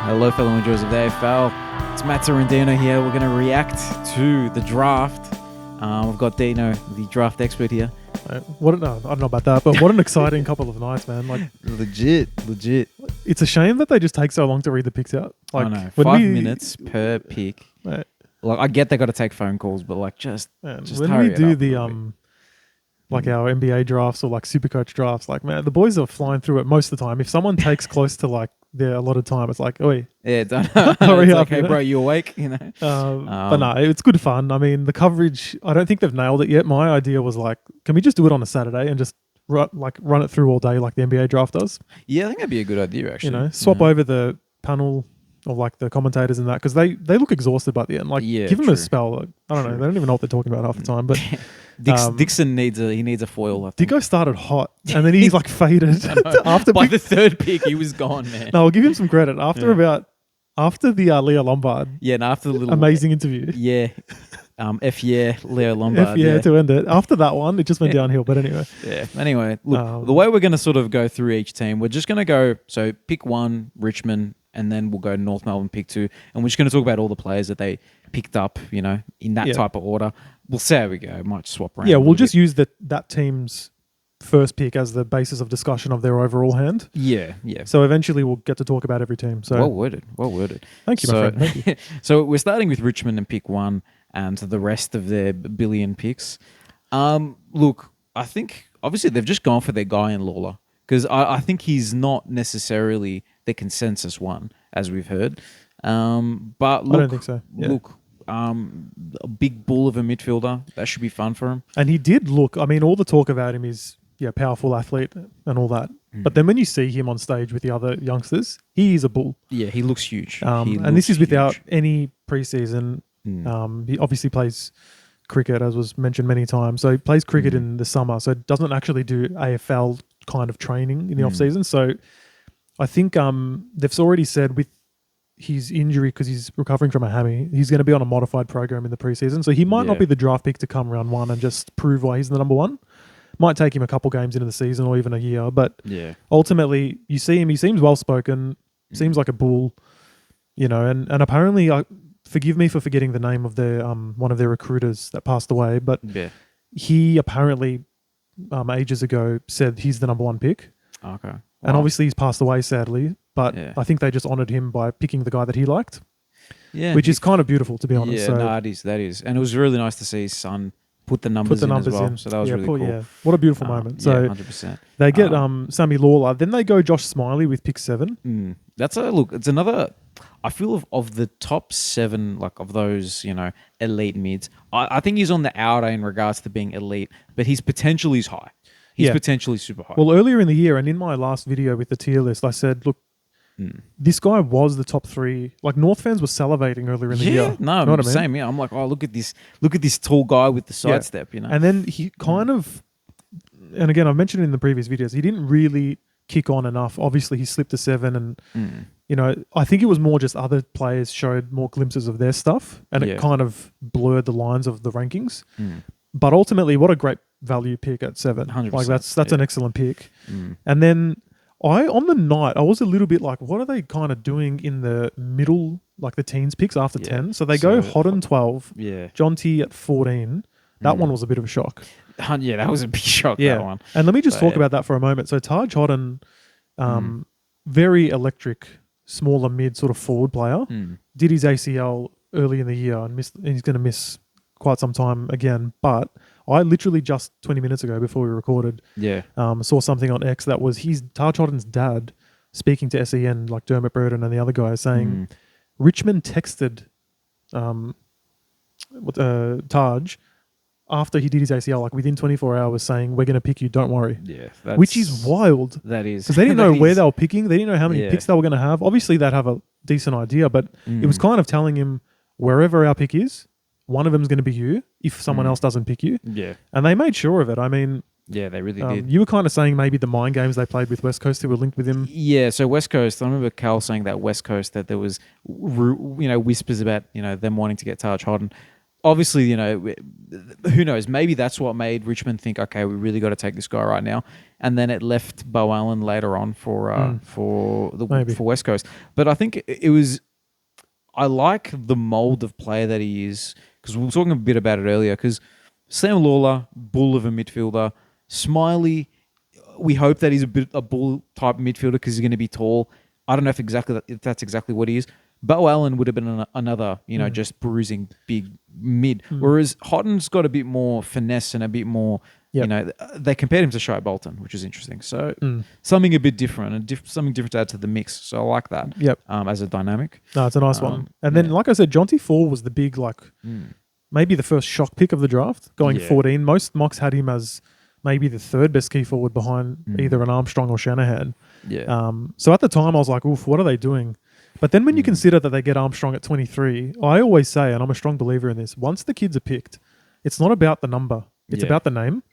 Hello, fellow enjoyers of the AFL. It's Matt Sorrentino here. We're going to react to the draft. We've got Dino, the draft expert here. I don't know about that, but what an exciting couple of nights, man! Like legit. It's a shame that they just take so long to read the picks out. Like, I know, 5 minutes per pick. Mate, Like, I get they got to take phone calls, but like, just when hurry we do it the up like our NBA drafts or like Supercoach drafts, like, man, the boys are flying through it most of the time. If someone takes close to like their allotted time, it's like, oi, yeah, don't hurry up, okay, bro, you awake? You know. But no, it's good fun. I mean, the coverage, I don't think they've nailed it yet. My idea was like, can we just do it on a Saturday and just run it through all day like the NBA draft does? Yeah, I think that'd be a good idea, actually. You know, swap over the panel of like the commentators and that, because they look exhausted by the end. Like, give them a spell. Like, I don't know. They don't even know what they're talking about half the time. But Dixon needs a foil. I think. Dicko started hot and then he like faded after by the third pick. He was gone, man. No, I'll give him some credit after the Leo Lombard. Yeah, and after the little amazing interview. Yeah. Leo Lombard. To end it. After that one, it just went downhill. But anyway. Yeah. Anyway, look, the way we're going to sort of go through each team, we're just going to go, so pick 1, Richmond, and then we'll go North Melbourne, pick 2. And we're just going to talk about all the players that they picked up, you know, in that type of order. We'll see how we go. Might swap around. Yeah, we'll just use that team's first pick as the basis of discussion of their overall hand. Yeah. So eventually we'll get to talk about every team. So Well worded. Thank you, my friend. Thank you. So we're starting with Richmond and pick 1 and the rest of their billion picks. Look, I think obviously they've just gone for their guy in Lawler because I think he's not necessarily the consensus one, as we've heard. But look, I don't think so. Yeah. Look, a big bull of a midfielder. That should be fun for him. And he did look, I mean, all the talk about him is, powerful athlete and all that. But then when you see him on stage with the other youngsters, he is a bull. Yeah, he looks huge. And this is without any preseason. He obviously plays cricket, as was mentioned many times. So he plays cricket in the summer. So doesn't actually do AFL kind of training in the off season. So I think they've already said with his injury, because he's recovering from a hammy, he's going to be on a modified program in the preseason. So he might not be the draft pick to come round 1 and just prove why he's the number 1. Might take him a couple games into the season or even a year. But ultimately, you see him, he seems well-spoken, seems like a bull, you know, and apparently, forgive me for forgetting the name of their one of their recruiters that passed away, but he apparently ages ago said he's the number 1 pick. Okay. Wow. And obviously he's passed away, sadly, but I think they just honoured him by picking the guy that he liked. Yeah. Which is kind of beautiful, to be honest. Yeah, so, no, that is. And it was really nice to see his son put the numbers in as well. So that was really cool. Yeah. What a beautiful moment. So 100%. They get Sammy Lawler. Then they go Josh Smiley with pick 7. That's it's another, I feel of the top 7, like of those, you know, elite mids, I think he's on the outer in regards to being elite, but his potential is high. He's potentially super high. Well, earlier in the year, and in my last video with the tier list, I said, look, this guy was the top 3. Like, North fans were salivating earlier in the year. No, you know what I mean? Same. Yeah, I'm like, oh, look at this tall guy with the sidestep, you know. And then he kind of, and again, I've mentioned it in the previous videos, he didn't really kick on enough. Obviously, he slipped to 7, and you know, I think it was more just other players showed more glimpses of their stuff, and it kind of blurred the lines of the rankings. But ultimately, what a great value pick at 7. 100%, like that's an excellent pick. And then on the night, I was a little bit like, what are they kind of doing in the middle, like the teens picks after 10? So they go Hodden 12, John T at 14. That one was a bit of a shock. Yeah, that was a big shock, that one. And let me just talk about that for a moment. So Taj Hodden, very electric, smaller mid sort of forward player, did his ACL early in the year and he's going to miss quite some time again. But I literally just 20 minutes ago before we recorded, saw something on X that was Taj Hodden's dad speaking to SEN, like Dermot Burden and the other guys, saying Richmond texted Taj after he did his ACL, like within 24 hours, saying, we're going to pick you, don't worry. Yeah. Which is wild. That is. Because they didn't know where they were picking. They didn't know how many picks they were going to have. Obviously, they'd have a decent idea, but it was kind of telling him, wherever our pick is, one of them is going to be you if someone else doesn't pick you. Yeah. And they made sure of it. I mean... Yeah, they really did. You were kind of saying maybe the mind games they played with West Coast who were linked with him. Yeah, so West Coast, I remember Cal saying that West Coast, that there was, whispers about, them wanting to get Taj Hodden. obviously, who knows? Maybe that's what made Richmond think, okay, we really got to take this guy right now. And then it left Bo Allen later on for West Coast. But I think it was. I like the mold of player that he is, because we were talking a bit about it earlier. Because Sam Lawler, bull of a midfielder. Smiley, we hope that he's a bull type midfielder because he's going to be tall. I don't know if that's exactly what he is. Bo Allen would have been another, just bruising big mid. Whereas Houghton's got a bit more finesse and a bit more, they compared him to Shai Bolton, which is interesting. So something a bit different and something different to add to the mix. So I like that as a dynamic. No, it's a nice one. And then, like I said, Jonty Fall was the big, maybe the first shock pick of the draft, going 14. Most mocks had him as maybe the third best key forward behind either an Armstrong or Shanahan. Yeah. So at the time, I was like, oof, what are they doing? But then when you consider that they get Armstrong at 23, I always say, and I'm a strong believer in this, once the kids are picked, it's not about the number. It's about the name.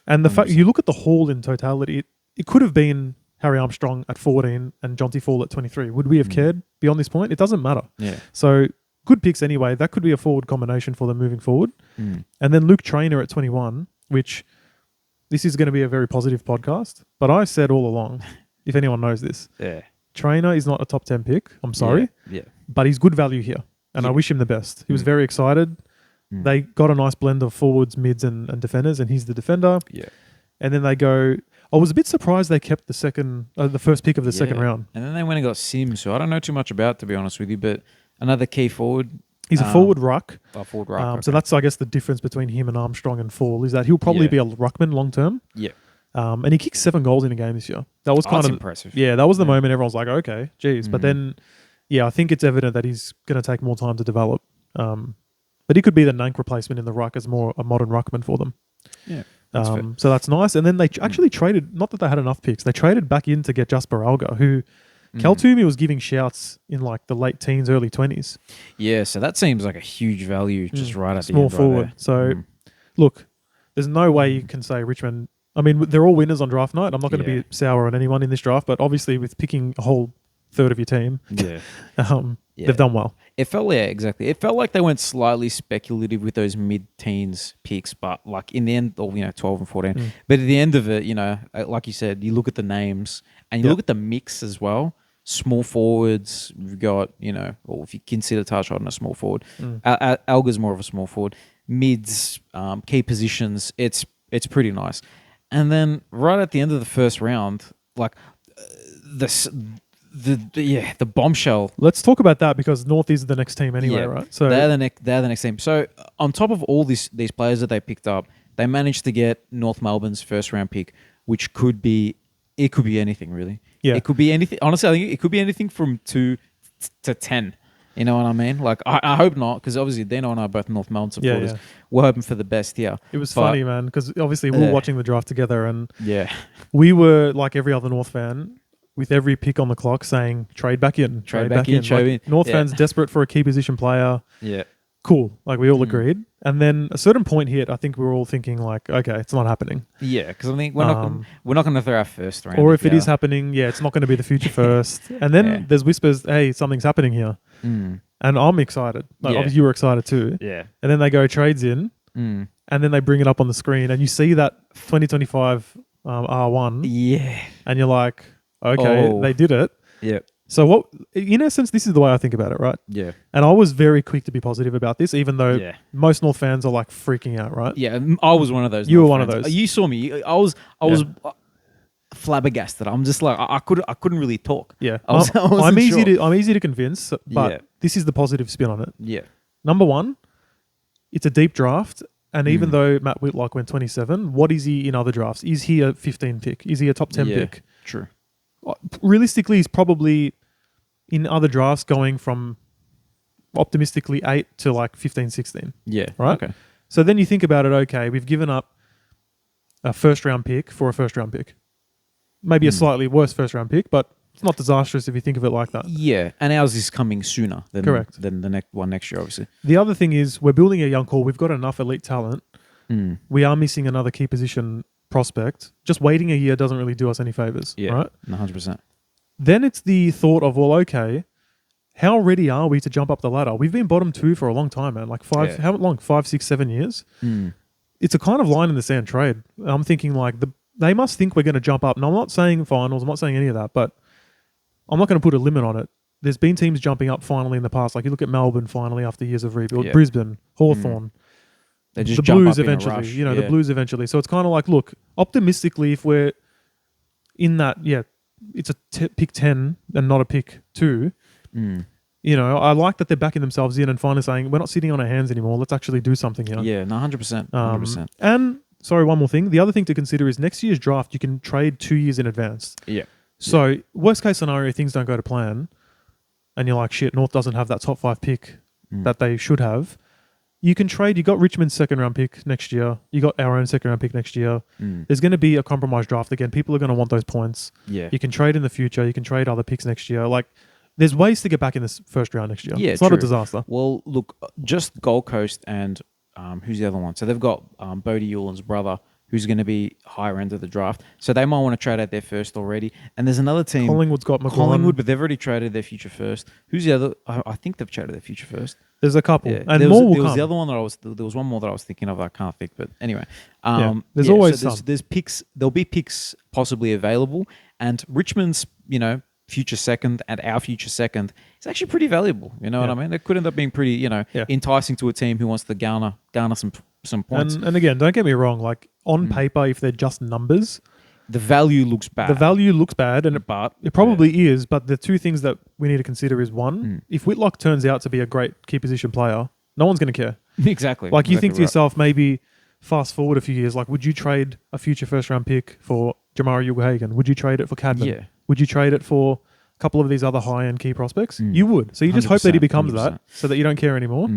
And the fact you look at the haul in totality, it could have been Harry Armstrong at 14 and Jonty Fall at 23. Would we have cared beyond this point? It doesn't matter. Yeah. So good picks anyway. That could be a forward combination for them moving forward. And then Luke Traynor at 21, which this is going to be a very positive podcast. But I said all along, if anyone knows this, Traynor is not a top 10 pick. I'm sorry. Yeah. But he's good value here. And I wish him the best. He was very excited. They got a nice blend of forwards, mids, and defenders, and he's the defender. Yeah. And then they go... I was a bit surprised they kept the first pick of the second round. And then they went and got Sims, who I don't know too much about, to be honest with you, but another key forward. He's a forward ruck. Forward ruck. Okay. So that's, I guess, the difference between him and Armstrong and Fall, is that he'll probably be a ruckman long term. Yeah. And he kicked 7 goals in a game this year. That was kind of impressive. Yeah, that was the moment everyone's like, okay, geez. But then, I think it's evident that he's going to take more time to develop. But he could be the Nank replacement in the ruck as more a modern ruckman for them. Yeah. So that's nice. And then they actually traded, not that they had enough picks, they traded back in to get Jasper Alga, who Cal Toomey was giving shouts in like the late teens, early 20s. Yeah, so that seems like a huge value just right at the small end. Small forward. Right so, look, there's no way you can say Richmond... I mean, they're all winners on draft night. I'm not going to be sour on anyone in this draft, but obviously with picking a whole third of your team, they've done well. It felt, exactly. It felt like they went slightly speculative with those mid-teens picks, but like in the end, or 12 and 14. But at the end of it, like you said, you look at the names and you look at the mix as well. Small forwards, we've got, or if you consider Taj Hodden a small forward, Alga's more of a small forward. Mids, key positions, it's pretty nice. And then right at the end of the first round, like the bombshell. Let's talk about that because North is the next team anyway, right? So they're the next team. So on top of all these players that they picked up, they managed to get North Melbourne's first round pick, which could be anything really. Yeah, it could be anything. Honestly, I think it could be anything from 2 to 10. You know what I mean? Like, I hope not, because obviously Dino and I are both North Melbourne supporters. Yeah. We're hoping for the best here. It was funny, man, because obviously we were watching the draft together, and we were like every other North fan, with every pick on the clock saying, trade back in, trade back in. Like, North fans desperate for a key position player. Yeah. Cool. Like, we all agreed. And then a certain point hit, I think we were all thinking like, okay, it's not happening. Yeah, because I think we're not going to throw our first round. Or if it is happening, it's not going to be the future first. And then there's whispers, hey, something's happening here. And I'm excited. Like, obviously you were excited too. Yeah. And then they go trades in, and then they bring it up on the screen, and you see that 2025 R1. Yeah. And you're like, okay, they did it. Yeah. So what? In essence, this is the way I think about it, right? Yeah. And I was very quick to be positive about this, even though most North fans are like freaking out, right? Yeah, I was one of those. You were one of those. You saw me. I was flabbergasted. I'm just like I couldn't really talk. Yeah. I'm easy to convince, but this is the positive spin on it. Yeah. Number one, it's a deep draft. And even though Matt Whitlock went 27, what is he in other drafts? Is he a 15 pick? Is he a top 10 pick? True. Realistically, he's probably in other drafts going from optimistically 8 to like 15, 16. Yeah. Right? Okay. So then you think about it, okay, we've given up a first round pick for a first round pick. Maybe a slightly worse first round pick, but it's not disastrous if you think of it like that. Yeah. And ours is coming sooner than the next one next year, obviously. The other thing is we're building a young core. We've got enough elite talent. We are missing another key position prospect. Just waiting a year doesn't really do us any favors. Yeah, right? 100%. Then it's the thought of, well, okay, how ready are we to jump up the ladder? We've been bottom 2 for a long time, man. Like how long? 5, 6, 7 years. It's a kind of line in the sand trade. I'm thinking like they must think we're going to jump up. And I'm not saying finals. I'm not saying any of that, but I'm not going to put a limit on it. There's been teams jumping up finally in the past. Like you look at Melbourne finally after years of rebuild, Brisbane, Hawthorn. They just the jump Blues up eventually. in a rush. The Blues eventually. So it's kind of like, look, optimistically, if we're in that, it's a pick 10 and not a pick 2. I like that they're backing themselves in and finally saying, we're not sitting on our hands anymore. Let's actually do something here. Yeah, no, 100%. 100%. And, sorry, one more thing. The other thing to consider is next year's draft, you can trade 2 years in advance. Yeah. So, worst case scenario, things don't go to plan and you're like, shit, North doesn't have that top 5 pick that they should have. You can trade. You got Richmond's second round pick next year. You got our own second round pick next year. There's going to be a compromise draft again. People are going to want those points. Yeah. You can trade in the future. You can trade other picks next year. Like, there's ways to get back in this first round next year. Yeah, it's not a disaster. Well, look, just Gold Coast and who's the other one? So they've got Bodie Euland's brother, who's going to be higher end of the draft. So they might want to trade out their first already. And there's another team. Collingwood's got McGuire. Collingwood, but they've already traded their future first. Who's the other? I think they've traded their future first. There's a couple. Yeah. And there more will there was come. the other one there was one more that I was thinking of. I can't think, but anyway. There's always so some. there's picks. There'll be picks possibly available. And Richmond's, future second and our future second is actually pretty valuable. You know what I mean? It could end up being pretty, enticing to a team who wants to garner some points. And again, don't get me wrong. Like on paper, if they're just numbers, the value looks bad. And it probably is. But the two things that we need to consider is one, if Whitlock turns out to be a great key position player, no one's going to care. Exactly. Like you think to yourself, maybe fast forward a few years, like would you trade a future first round pick for Jamari Ugle-Hagan? Would you trade it for Cadman? Yeah. Would you trade it for a couple of these other high-end key prospects? You would. So you just hope that he becomes 100%. that so that you don't care anymore.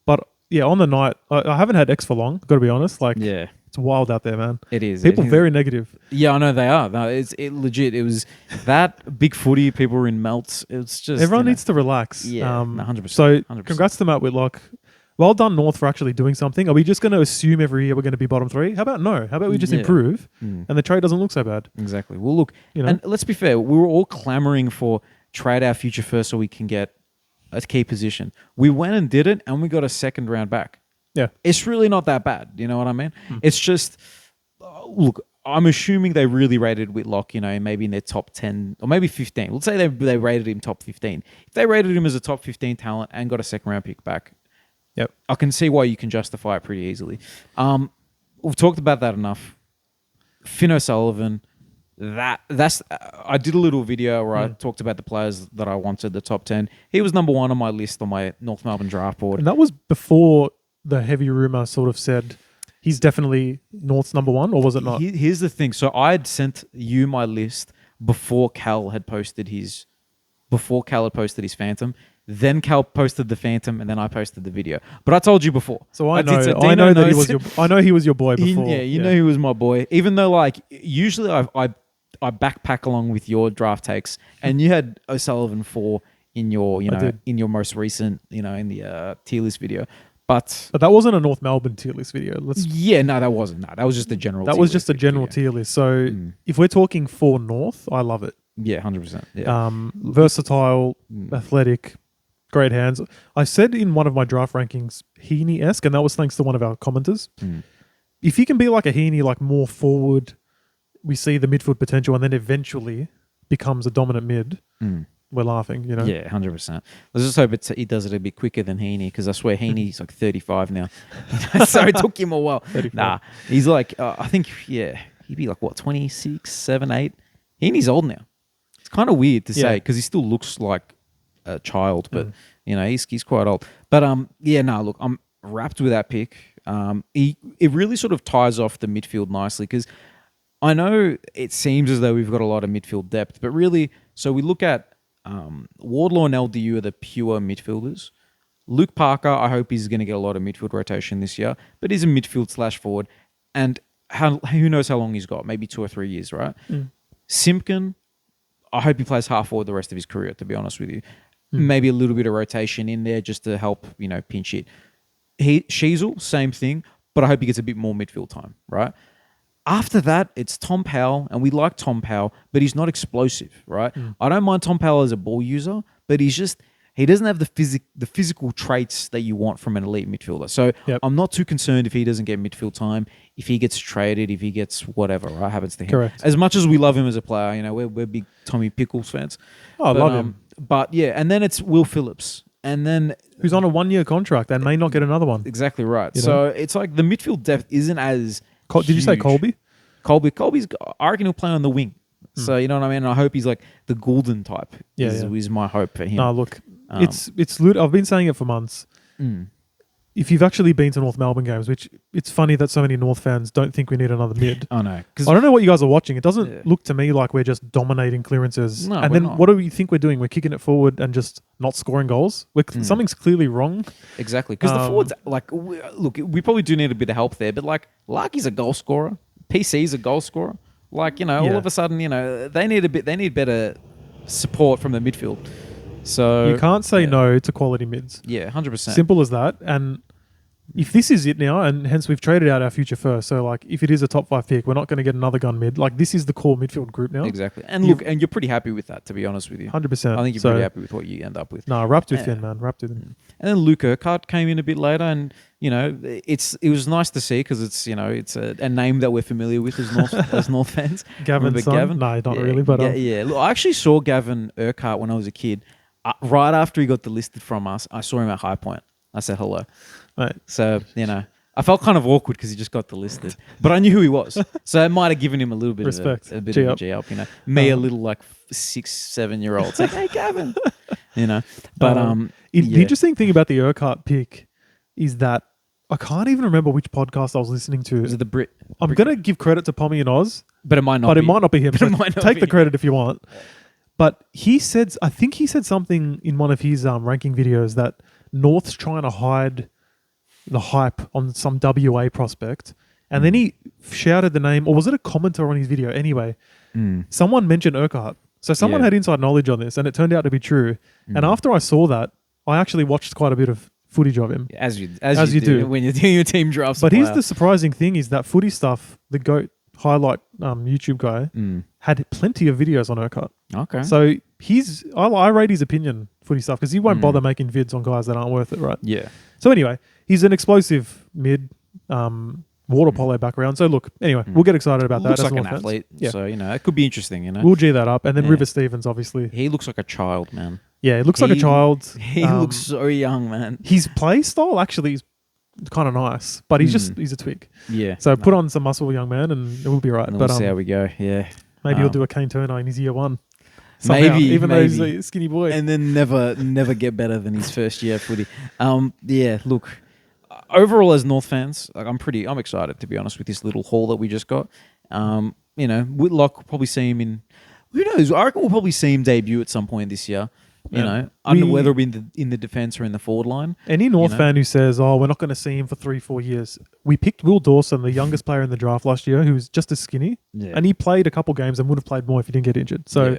But yeah, on the night, I haven't had X for long, got to be honest. Like, it's wild out there, man. It is. People very negative. Yeah, I know they are. No, it's legit. It was that big footy. People were in melts. It's just everyone needs to relax. Yeah, 100%. So 100%. Congrats to Matt Whitlock. Well done, North, for actually doing something. Are we just going to assume every year we're going to be bottom 3? How about no? How about we just improve and the trade doesn't look so bad? Exactly. Well, look, and let's be fair. We were all clamoring for trade our future first so we can get a key position. We went and did it, and we got a second round back. Yeah. It's really not that bad. You know what I mean? It's just, look, I'm assuming they really rated Whitlock, maybe in their top 10 or maybe 15. Let's say they rated him top 15. If they rated him as a top 15 talent and got a second round pick back, I can see why you can justify it pretty easily. We've talked about that enough. Finn O'Sullivan, that's I did a little video where I talked about the players that I wanted, the top 10. He was number 1 on my list on my North Melbourne draft board. And that was before the heavy rumour sort of said he's definitely North's number 1, or was it not? Here's the thing. So I had sent you my list before Cal had posted his Phantom. Then Cal posted the Phantom, and then I posted the video. But I told you before. So I know that he was I know he was your boy before. You know he was my boy. Even though, like, usually I backpack along with your draft takes, and you had O'Sullivan 4 in your in your most recent in the tier list video. But that wasn't a North Melbourne tier list video. That wasn't. No, that was just a general. That was just a general tier list. So if we're talking for North, I love it. Yeah, 100%. Yeah. Versatile, athletic. Great hands. I said in one of my draft rankings, Heaney-esque, and that was thanks to one of our commenters. If he can be like a Heaney, like more forward, we see the midfield potential, and then eventually becomes a dominant mid, we're laughing, Yeah, 100%. Let's just hope he does it a bit quicker than Heaney, because I swear Heaney's like 35 now. So it took him a while. 35. Nah, he's like, I think, he'd be like, what, 26, 7, 8? Heaney's old now. It's kind of weird to say, because he still looks like a child, but he's quite old. But look, I'm wrapped with that pick. It really sort of ties off the midfield nicely, because I know it seems as though we've got a lot of midfield depth, but really, so we look at Wardlaw and LDU are the pure midfielders. Luke Parker, I hope he's going to get a lot of midfield rotation this year, but he's a midfield / forward, and who knows how long he's got? Maybe 2 or 3 years, right? Simpkin, I hope he plays half forward the rest of his career, to be honest with you. Maybe a little bit of rotation in there just to help, pinch hit. Sheasel, same thing, but I hope he gets a bit more midfield time, right? After that, it's Tom Powell, and we like Tom Powell, but he's not explosive, right? I don't mind Tom Powell as a ball user, but he's just, he doesn't have the physical traits that you want from an elite midfielder. So I'm not too concerned if he doesn't get midfield time, if he gets traded, if he gets whatever happens to him. Correct. As much as we love him as a player, you know, we're big Tommy Pickles fans. Oh, I love him. But yeah, and then it's Will Phillips, and then who's on a 1-year contract and may not get another one. Exactly right. So it's like the midfield depth isn't as. Did you say Colby? Colby's. I reckon he'll play on the wing. So you know what I mean. I hope he's like the Golden type. Is my hope for him. No, look, it's I've been saying it for months. If you've actually been to North Melbourne games, which it's funny that so many North fans don't think we need another mid. Oh no, I don't know what you guys are watching. It doesn't look to me like we're just dominating clearances. No, and then what do we think we're doing? We're kicking it forward and just not scoring goals. Something's clearly wrong. Exactly, because the forwards, like, look, we probably do need a bit of help there. But like, Larky's a goal scorer. PC's a goal scorer. Like, you know, all of a sudden, you know, they need better support from the midfield. So you can't say no to quality mids. Yeah, 100%. Simple as that. And if this is it now, and hence we've traded out our future first, so like if it is a top 5 pick, we're not going to get another gun mid. Like this is the core midfield group now. Exactly. And look, and you're pretty happy with that, to be honest with you. 100%. I think you're pretty happy with what you end up with. No, wrapped with him, man. Wrapped with him. And then Luke Urquhart came in a bit later, and you know, it was nice to see because it's, you know, it's a name that we're familiar with as North fans. Gavin's son? Gavin? No, not really, but yeah. Look, I actually saw Gavin Urquhart when I was a kid. Right after he got delisted from us, I saw him at High Point. I said hello. Right. So, you know, I felt kind of awkward because he just got delisted, but I knew who he was, so it might have given him a little bit respect, of a bit of a G up, you know. Me, a little like 6-7-year-old, saying, "Hey, Gavin," you know. But the interesting thing about the Urquhart pick is that I can't even remember which podcast I was listening to. Was it the Brit? I'm gonna give credit to Pommy and Oz, but it might not. But it might not be him. So take the credit if you want. But I think he said something in one of his ranking videos that North's trying to hide the hype on some WA prospect, and then he shouted the name, or was it a commenter on his video? Anyway, someone mentioned Urquhart, so someone had inside knowledge on this, and it turned out to be true. And after I saw that, I actually watched quite a bit of footage of him, as you do when you're doing your team drafts. But here's the surprising thing: is that footy stuff, the GOAT highlight YouTube guy had plenty of videos on Urquhart. Okay, so I rate his opinion footy stuff because he won't bother making vids on guys that aren't worth it, right? Yeah. So anyway, he's an explosive mid, water polo background. So look, anyway, we'll get excited about that. Looks like an athlete, so you know it could be interesting. You know, we'll G that up, and then River Stevens, obviously, he looks like a child, man. Yeah, it looks like a child. He looks so young, man. His play style actually is kind of nice, but he's a twig. Yeah. So put on some muscle, young man, and it will be right. And we'll see how we go. Yeah. Maybe he'll do a Kane Turner in his year 1. Somehow, even though he's a skinny boy, and then never get better than his first year of footy. Yeah. Look, overall as North fans, like I'm excited, to be honest, with this little haul that we just got. You know, Whitlock will probably see him in. Who knows? I reckon we'll probably see him debut at some point this year. You know, I don't know whether it'll be in the defence or in the forward line. Any North fan who says, "Oh, we're not going to see him for 3-4 years," we picked Will Dawson, the youngest player in the draft last year, who was just as skinny, and he played a couple games and would have played more if he didn't get injured. So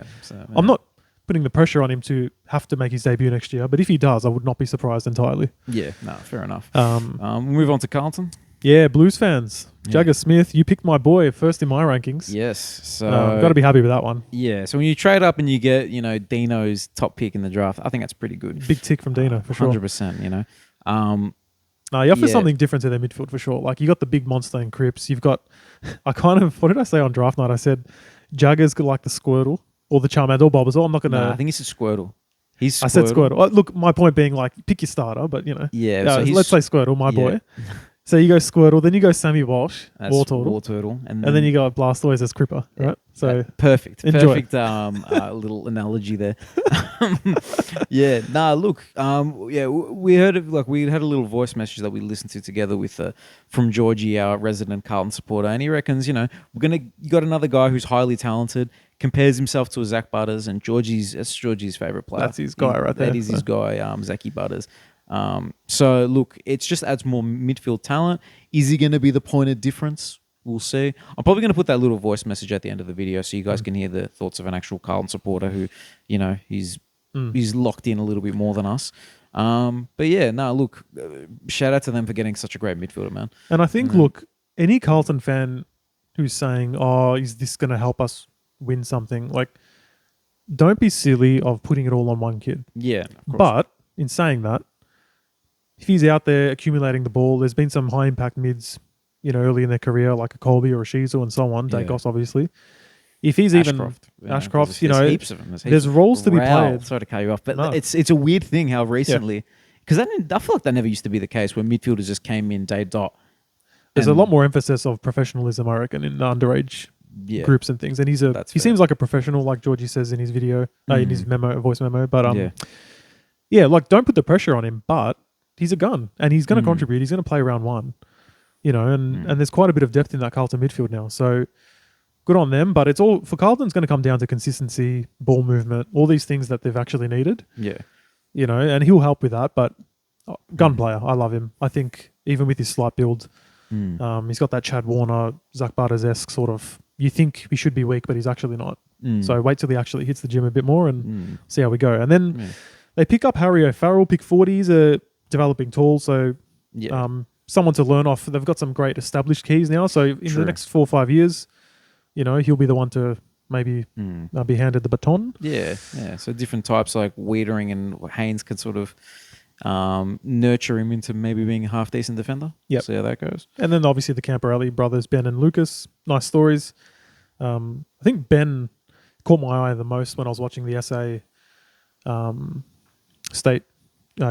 I'm not putting the pressure on him to have to make his debut next year, but if he does, I would not be surprised entirely. Yeah, no, fair enough. We'll move on to Carlton. Yeah, Blues fans. Jagger Smith, you picked my boy first in my rankings. Yes. So got to be happy with that one. Yeah. So when you trade up and you get, you know, Dino's top pick in the draft, I think that's pretty good. Big tick from Dino, for sure. 100%, you know. No, you offer something different to their midfield, for sure. Like, you got the big monster in Cripps. You've got, what did I say on draft night? I said, Jagger's got like the Squirtle or the Charmander or Bulbasaur. I'm not going to... I think it's a Squirtle. I said Squirtle. Look, my point being, like, pick your starter, but, you know. Yeah. So let's say Squirtle, my boy. So you go Squirtle, then you go Sammy Walsh, War Turtle. And then you go Blastoise as Cripper, right? So perfect. Enjoy. Perfect little analogy there. Yeah. Nah, look, we had a little voice message that we listened to together with from Georgie, our resident Carlton supporter, and he reckons, you know, you got another guy who's highly talented, compares himself to a Zach Butters, and that's Georgie's favourite player. That's his guy right there. That is his guy, Zachy Butters. So look, it just adds more midfield talent. Is he going to be the point of difference? We'll see. I'm probably going to put that little voice message at the end of the video so you guys can hear the thoughts of an actual Carlton supporter who, you know, he's locked in a little bit more than us. But yeah, no, look, shout out to them for getting such a great midfielder, man. And I think, look, any Carlton fan who's saying, "Oh, is this going to help us win something?" Like, don't be silly of putting it all on one kid. Yeah, of course. But in saying that, if he's out there accumulating the ball, there's been some high impact mids, early in their career, like a Colby or a Shizu and so on. Yeah. Dacos, obviously. If he's Ashcroft, there's heaps of them. there's roles to be played. Sorry to cut you off, but No. it's a weird thing how recently, because I feel like that never used to be the case where midfielders just came in day dot. There's a lot more emphasis of professionalism, I reckon, in the underage groups and things. And he seems like a professional, like Georgie says in his video, in his voice memo. But like don't put the pressure on him. But he's a gun, and he's going to contribute. He's going to play round one, and there's quite a bit of depth in that Carlton midfield now. So good on them. But it's all for Carlton's going to come down to consistency, ball movement, all these things that they've actually needed. Yeah, and he'll help with that. But gun player, I love him. I think even with his slight build. He's got that Chad Warner, Zach Butters-esque sort of, you think he should be weak, but he's actually not. So wait till he actually hits the gym a bit more and see how we go. And then they pick up Harry O'Farrell, pick 40. He's a developing tall, so someone to learn off. They've got some great established keys now. So in the next 4 or 5 years, he'll be the one to maybe be handed the baton. Yeah. So different types like Wiedering and Haynes can sort of nurture him into maybe being a half decent defender. Yep. See how that goes. And then obviously the Camporelli brothers, Ben and Lucas. Nice stories. I think Ben caught my eye the most when I was watching the SA state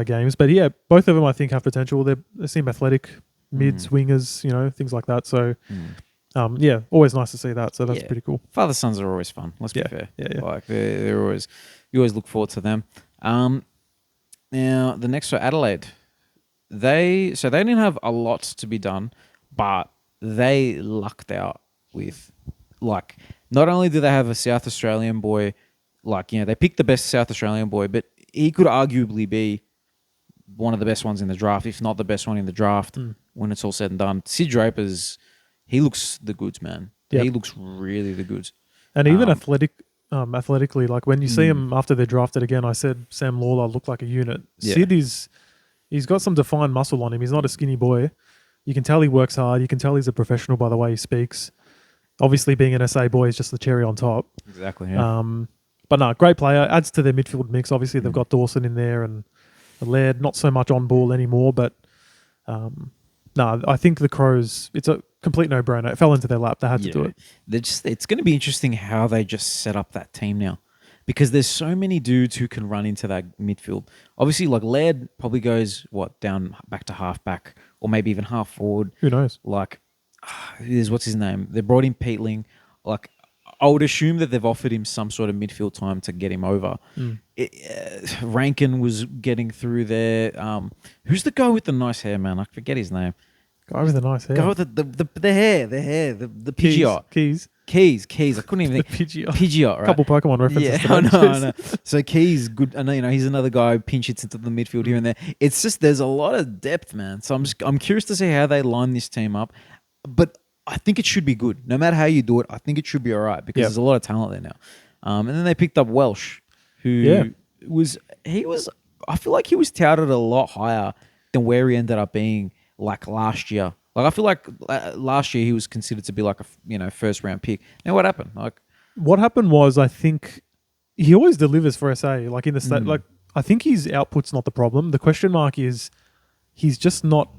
games. But yeah, both of them I think have potential. They seem athletic, mids, wingers, things like that. So always nice to see that. So that's pretty cool. Father sons are always fun. Let's be fair. Yeah. Like they're always, you always look forward to them. Now, the next for Adelaide, they didn't have a lot to be done, but they lucked out with, like, not only do they have a South Australian boy, like, they picked the best South Australian boy, but he could arguably be one of the best ones in the draft, if not the best one in the draft when it's all said and done. Sid Draper's, he looks the goods, man. Yep. He looks really the goods. And even athletically, like when you see him after they're drafted again, I said Sam Lawler looked like a unit. Yeah. Sid he's got some defined muscle on him. He's not a skinny boy. You can tell he works hard. You can tell he's a professional by the way he speaks. Obviously, being an SA boy is just the cherry on top. Exactly. Yeah. But no, great player. Adds to their midfield mix. Obviously, they've got Dawson in there and Laird. Not so much on ball anymore, but I think the Crows. It's a complete no-brainer. It fell into their lap. They had to do it. It's going to be interesting how they just set up that team now, because there's so many dudes who can run into that midfield. Obviously, like Laird probably goes down back to half back, or maybe even half forward. Who knows? Like, what's his name? They brought in Peatling. Like, I would assume that they've offered him some sort of midfield time to get him over. Rankin was getting through there. Who's the guy with the nice hair, man? I forget his name. Guy with the nice hair. Guy with the hair, the Pidgeot. Keys. I couldn't even think. Pidgeot, right? A couple Pokemon references. Yeah, I know. So Keys, good. I know, he's another guy who pinch hits into the midfield here and there. It's just, there's a lot of depth, man. So I'm curious to see how they line this team up. But I think it should be good. No matter how you do it, I think it should be all right, because there's a lot of talent there now. And then they picked up Welsh, who I feel like he was touted a lot higher than where he ended up being like last year. Like, I feel like last year he was considered to be like a first round pick. Now what happened? What happened was, I think he always delivers for SA. Like in the state, like I think his output's not the problem. The question mark is he's just not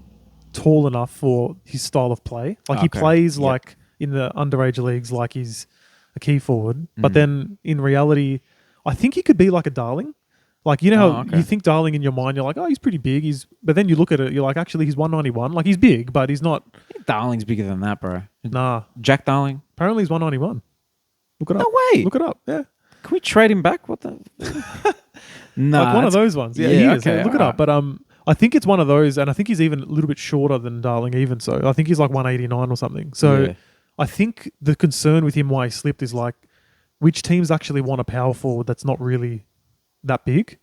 tall enough for his style of play. Like he plays like in the underage leagues like he's a key forward, but then in reality, I think he could be like a Darling. Like, you know how you think Darling in your mind, you're like, oh, he's pretty big. But then you look at it, you're like, actually, he's 191. Like, he's big, but he's not. Darling's bigger than that, bro. Nah. Jack Darling? Apparently, he's 191. Look it up. No way. Look it up. Yeah. Can we trade him back? What the? Nah. Like one of those ones. Yeah, he is. Okay, look it up. But I think it's one of those, and I think he's even a little bit shorter than Darling, even so. I think he's like 189 or something. So I think the concern with him why he slipped is like, which teams actually want a power forward that's not really that big?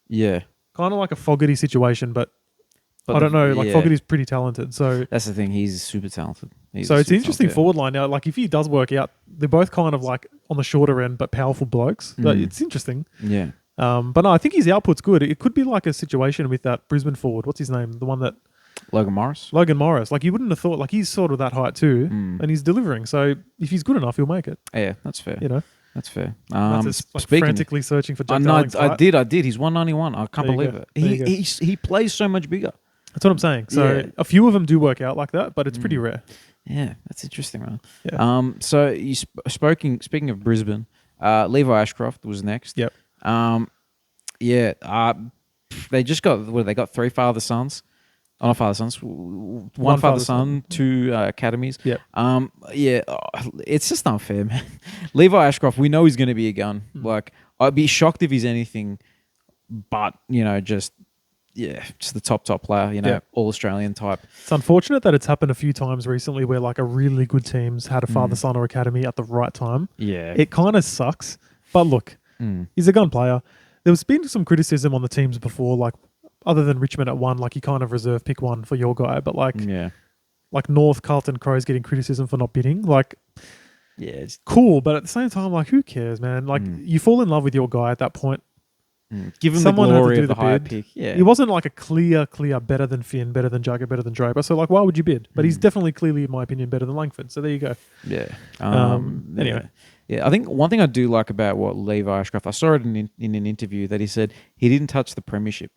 Yeah. Kind of like a Fogarty situation, but I don't know. Like Fogarty's pretty talented. So that's the thing. He's super talented. It's an interesting forward line now. Like if he does work out, they're both kind of like on the shorter end, but powerful blokes. But it's interesting. Yeah. But no, I think his output's good. It could be like a situation with that Brisbane forward. What's his name? The one that... Logan Morris. Like you wouldn't have thought, like he's sort of that height too, and he's delivering. So if he's good enough, he'll make it. Yeah, that's fair. You know? That's fair. That's just, like, speaking, frantically searching for I Jack know, Darling's I height. did. He's 191. I can't There you believe go. it. There you go. He plays so much bigger. That's what I'm saying. So Yeah. a few of them do work out like that, but it's pretty rare. Yeah, that's interesting, man. Yeah. So you speaking of Brisbane, Levi Ashcroft was next. Yep. Yeah. They just got they got 3 father sons. Oh, not father sons. One father son, 2 academies. Yep. Yeah. It's just unfair, man. Levi Ashcroft, we know he's going to be a gun. Like, I'd be shocked if he's anything but, just the top player, all Australian type. It's unfortunate that it's happened a few times recently where like a really good team's had a father-son or academy at the right time. Yeah. It kind of sucks. But look, he's a gun player. There's been some criticism on the teams before, like other than Richmond at 1, like you kind of reserve pick 1 for your guy. But like North, Carlton, Crows getting criticism for not bidding. Like, yeah, it's cool. But at the same time, like, who cares, man? Like, you fall in love with your guy at that point. Give him Someone the had to glory do of the the higher bid. pick. Yeah. He wasn't like a clear better than Finn, better than Jugger, better than Draper. So like, why would you bid? But he's definitely clearly, in my opinion, better than Langford. So there you go. Yeah. Anyway. Yeah, I think one thing I do like about what Levi Ashcroft, I saw it in an interview that he said he didn't touch the premiership.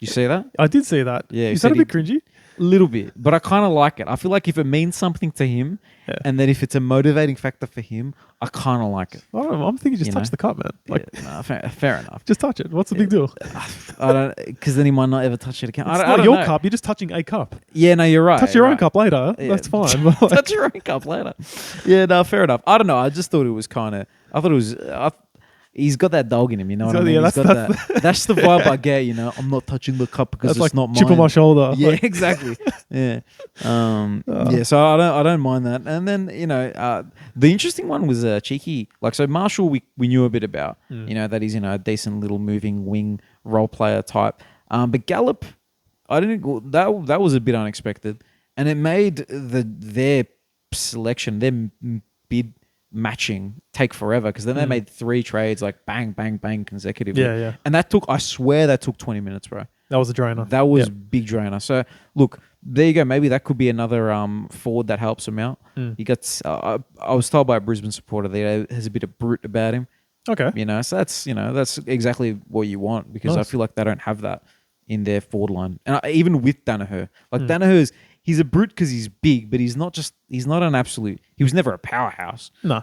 You see that? I did see that. Yeah, Is that a bit cringy? A little bit, but I kind of like it. I feel like if it means something to him, and then if it's a motivating factor for him, I kind of like it. I don't know. I'm thinking just touch the cup, man. Like, fair enough. just touch it. What's the big deal? I don't, because then he might not ever touch it again. It's I not don't your know. cup. You're just touching a cup. Yeah, no, you're right. Touch your own right. cup later. Yeah. That's fine. But like, Touch your own cup later. Yeah, no, fair enough. I don't know. I just thought it was kind of. I thought it was. He's got that dog in him, you know what I mean? Yeah, He's got that. That's the vibe I get, I'm not touching the cup because that's it's like not mine. chip on my shoulder. Yeah, Like, exactly. Yeah. Yeah, so I don't mind that. And then, the interesting one was Cheeky. Like, so Marshall we knew a bit about, that he's, a decent little moving wing role player type. But Gallup, I didn't that was a bit unexpected. And it made their selection, their bid matching take forever because then they made 3 trades like bang, bang, bang consecutively. Yeah. And I swear that took 20 minutes, bro. that was a drainer. That was big drainer. So look, there you go. Maybe that could be another forward that helps him out. He got. I was told by a Brisbane supporter that he has a bit of brute about him. Okay. So that's exactly what you want because I feel like they don't have that in their forward line. And even with Danaher, like Danaher's. He's a brute because he's big, but he's not an absolute. He was never a powerhouse. No.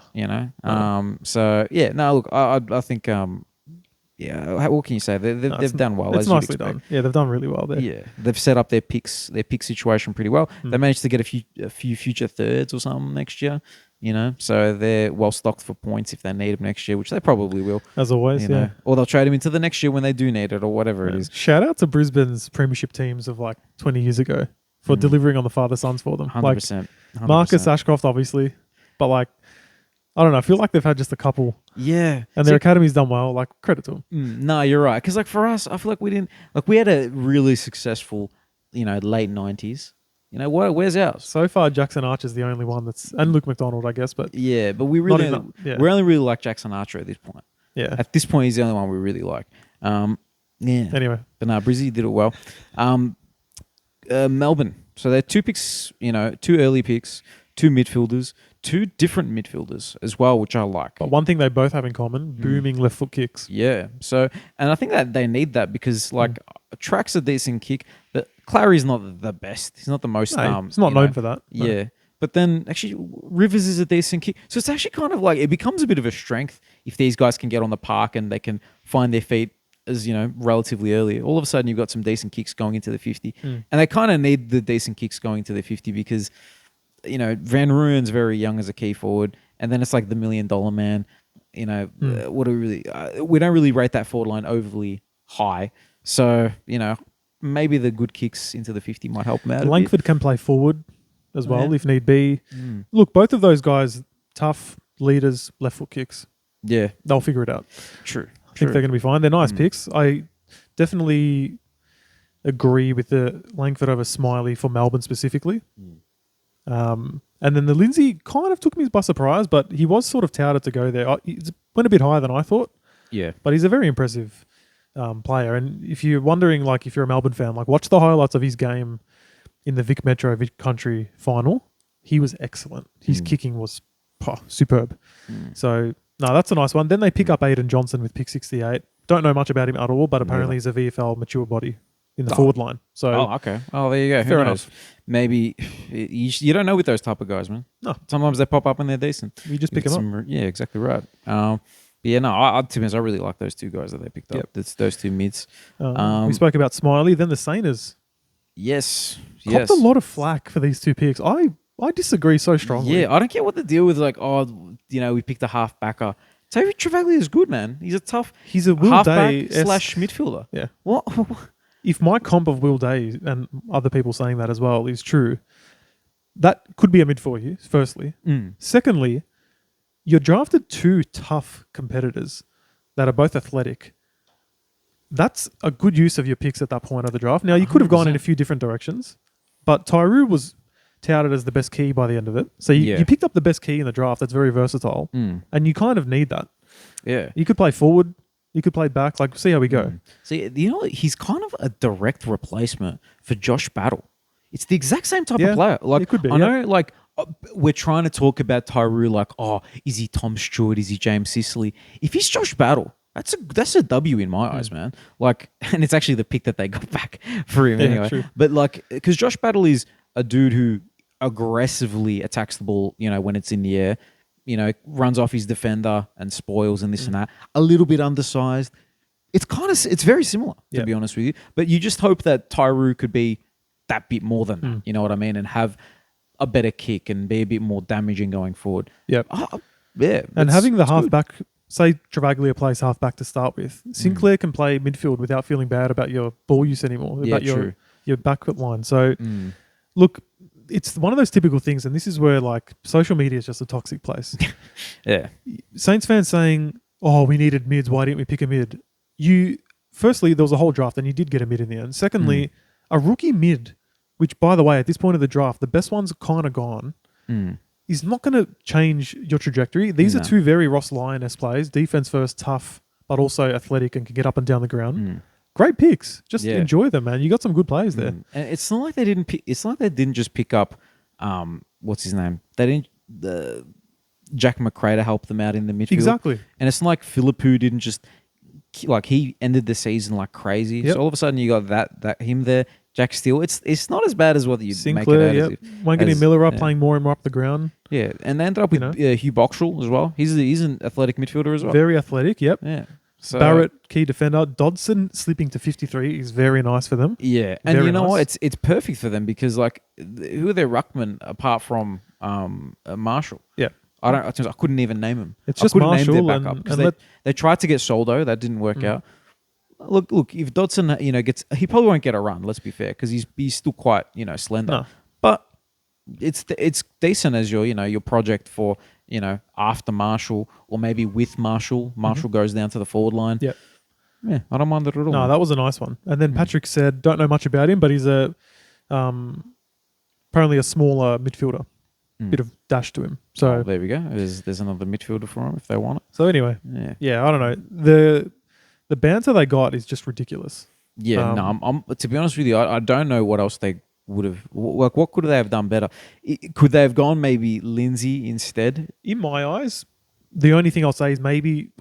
So yeah, no. Look, I think what can you say? They've done well. It's as you'd nicely expect. done. Yeah, they've done really well there. Yeah, they've set up their pick situation pretty well. They managed to get a few future thirds or something next year. So they're well stocked for points if they need them next year, which they probably will. As always, yeah. Or they'll trade them into the next year when they do need it or whatever it is. Shout out to Brisbane's premiership teams of like 20 years ago for delivering on the father-sons for them. 100%. Like Marcus Ashcroft, obviously, but like, I don't know. I feel like they've had just a couple. Yeah. And their academy's done well. Like, credit to them. No, you're right. Because like for us, I feel like we had a really successful, late 90s. Where's ours? So far, Jackson Archer's the only one that's, and Luke McDonald, I guess, but yeah, but we we only really like Jackson Archer at this point. Yeah. At this point, he's the only one we really like. Yeah. Anyway. But no, Brizzy did it well. Melbourne. So they're 2 picks, 2 early picks, 2 midfielders, 2 different midfielders as well, which I like. But one thing they both have in common, booming left foot kicks. Yeah. So, and I think that they need that because like Track's a decent kick, but Clary's not the best. He's not the most. No, he's not known for that. No. Yeah. But then actually Rivers is a decent kick. So it's actually kind of like, it becomes a bit of a strength if these guys can get on the park and they can find their feet as, relatively early. All of a sudden you've got some decent kicks going into the 50. And they kind of need the decent kicks going into the 50 because, Van Ruyen's very young as a key forward. And then it's like the $1 million man. What do we don't really rate that forward line overly high. So, maybe the good kicks into the 50 might help them out. Langford can play forward as well if need be. Look, both of those guys, tough leaders, left foot kicks. Yeah. They'll figure it out. True. I think they're going to be fine. They're nice picks. I definitely agree with the Langford over Smiley for Melbourne specifically. And then the Lindsay kind of took me by surprise, but he was sort of touted to go there. He went a bit higher than I thought. Yeah. But he's a very impressive player. And if you're wondering, like, if you're a Melbourne fan, like, watch the highlights of his game in the Vic Metro Vic Country final. He was excellent. His kicking was superb. So, No, that's a nice one. Then they pick up Aiden Johnson with pick 68. Don't know much about him at all, but apparently Neither. he's a VFL mature body in the forward line. So okay. Oh, there you go. Who fair knows? enough. Maybe you don't know with those type of guys, man. No. Sometimes they pop up and they're decent. You just pick them up. Yeah, exactly right. Yeah, no, to be honest, I really like those two guys that they picked up. Yep. It's those two mids. We spoke about Smiley. Then the Sainers Yes. copped a lot of flack for these two picks. I disagree so strongly. Yeah, I don't get what the deal with we picked a half backer. David Travaglia is good, man. He's a tough He's a Will halfback Day / midfielder. Yeah. What? If my comp of Will Day and other people saying that as well is true, that could be a mid for you, firstly. Secondly, you drafted two tough competitors that are both athletic. That's a good use of your picks at that point of the draft. Now, you could have gone in a few different directions, but Tyroo was touted as the best key by the end of it. So you picked up the best key in the draft that's very versatile, and you kind of need that. Yeah. You could play forward. You could play back. Like, see how we go. See, he's kind of a direct replacement for Josh Battle. It's the exact same type of player. Like, it could be. I know, like, we're trying to talk about Tyroo like, is he Tom Stewart? Is he James Sicily? If he's Josh Battle, that's a W in my eyes, man. Like, and it's actually the pick that they got back for him anyway. True. But like, because Josh Battle is a dude who aggressively attacks the ball, when it's in the air. Runs off his defender and spoils and this and that. A little bit undersized. It's very similar, to be honest with you. But you just hope that Tyroo could be that bit more than that, you know what I mean? And have a better kick and be a bit more damaging going forward. Yep. Yeah. And having the halfback, say Travaglia plays halfback to start with, Sinclair can play midfield without feeling bad about your ball use anymore, about your back foot line. So, look, it's one of those typical things, and this is where like social media is just a toxic place. Yeah. Saints fans saying, "Oh, we needed mids. Why didn't we pick a mid?" Firstly, there was a whole draft, and you did get a mid in the end. Secondly, a rookie mid, which by the way, at this point of the draft, the best ones are kind of gone, is not going to change your trajectory. These are two very Ross Lyon-esque plays: defense first, tough, but also athletic and can get up and down the ground. Great picks. Just enjoy them, man. You got some good players there. And it's not like they didn't pick. It's not like they didn't just pick up. What's his name? They didn't. Jack McRae help them out in the midfield. Exactly. And it's not like Philippou didn't just like he ended the season like crazy. Yep. So all of a sudden you got that him there. Jack Steele. It's not as bad as what you Sinclair, make it out. Wanganeen Miller up playing more and more up the ground. Yeah, and they ended up with Hugh Boxall as well. He's an athletic midfielder as well. Very athletic. Yep. Yeah. So, Barrett, key defender. Dodson slipping to 53 is very nice for them. Yeah, and very you know nice. what? It's perfect for them because like who are their ruckmen apart from Marshall? Yeah. I couldn't even name him. It's just couldn't Marshall name their backup because they tried to get Soldo, that didn't work out. Look, if Dodson gets, he probably won't get a run. Let's be fair, because he's still quite slender. No. But it's decent as your project for after Marshall or maybe with Marshall. Marshall goes down to the forward line. Yep. Yeah, I don't mind it at all. No, that was a nice one. And then Patrick said, don't know much about him, but he's apparently a smaller midfielder. Bit of dash to him. So there we go. There's another midfielder for him if they want it. So anyway, yeah, I don't know. The banter they got is just ridiculous. Yeah, I'm to be honest with you, I don't know what else they would have. Like, what could they have done better? Could they have gone maybe Lindsay instead? In my eyes, the only thing I'll say is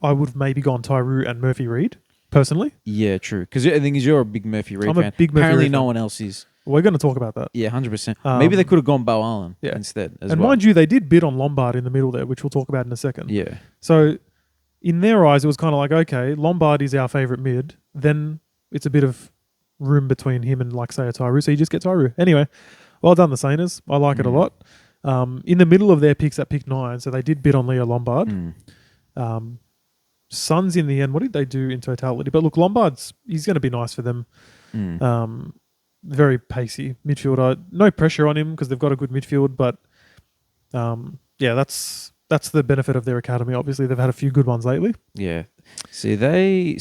I would have gone Tyroo and Murphy Reid personally. Yeah, true. Because the thing is, you're a big Murphy Reid fan. I'm a big Murphy Apparently, Reid no fan. one else is. We're going to talk about that. Yeah, 100%. Maybe they could have gone Bo Allen instead as and well. mind you, they did bid on Lombard in the middle there, which we'll talk about in a second. Yeah. So in their eyes, it was kind of like, okay, Lombard is our favourite mid. Then it's a bit of room between him and, like, say, a Tyroo. So you just get Tyroo. Anyway, well done, the Sainers. I like it a lot. In the middle of their picks at pick 9, so they did bid on Leo Lombard. Suns in the end, what did they do in totality? But look, he's going to be nice for them. Very pacey midfielder. No pressure on him because they've got a good midfield. But that's the benefit of their academy. Obviously, they've had a few good ones lately. Yeah. See, they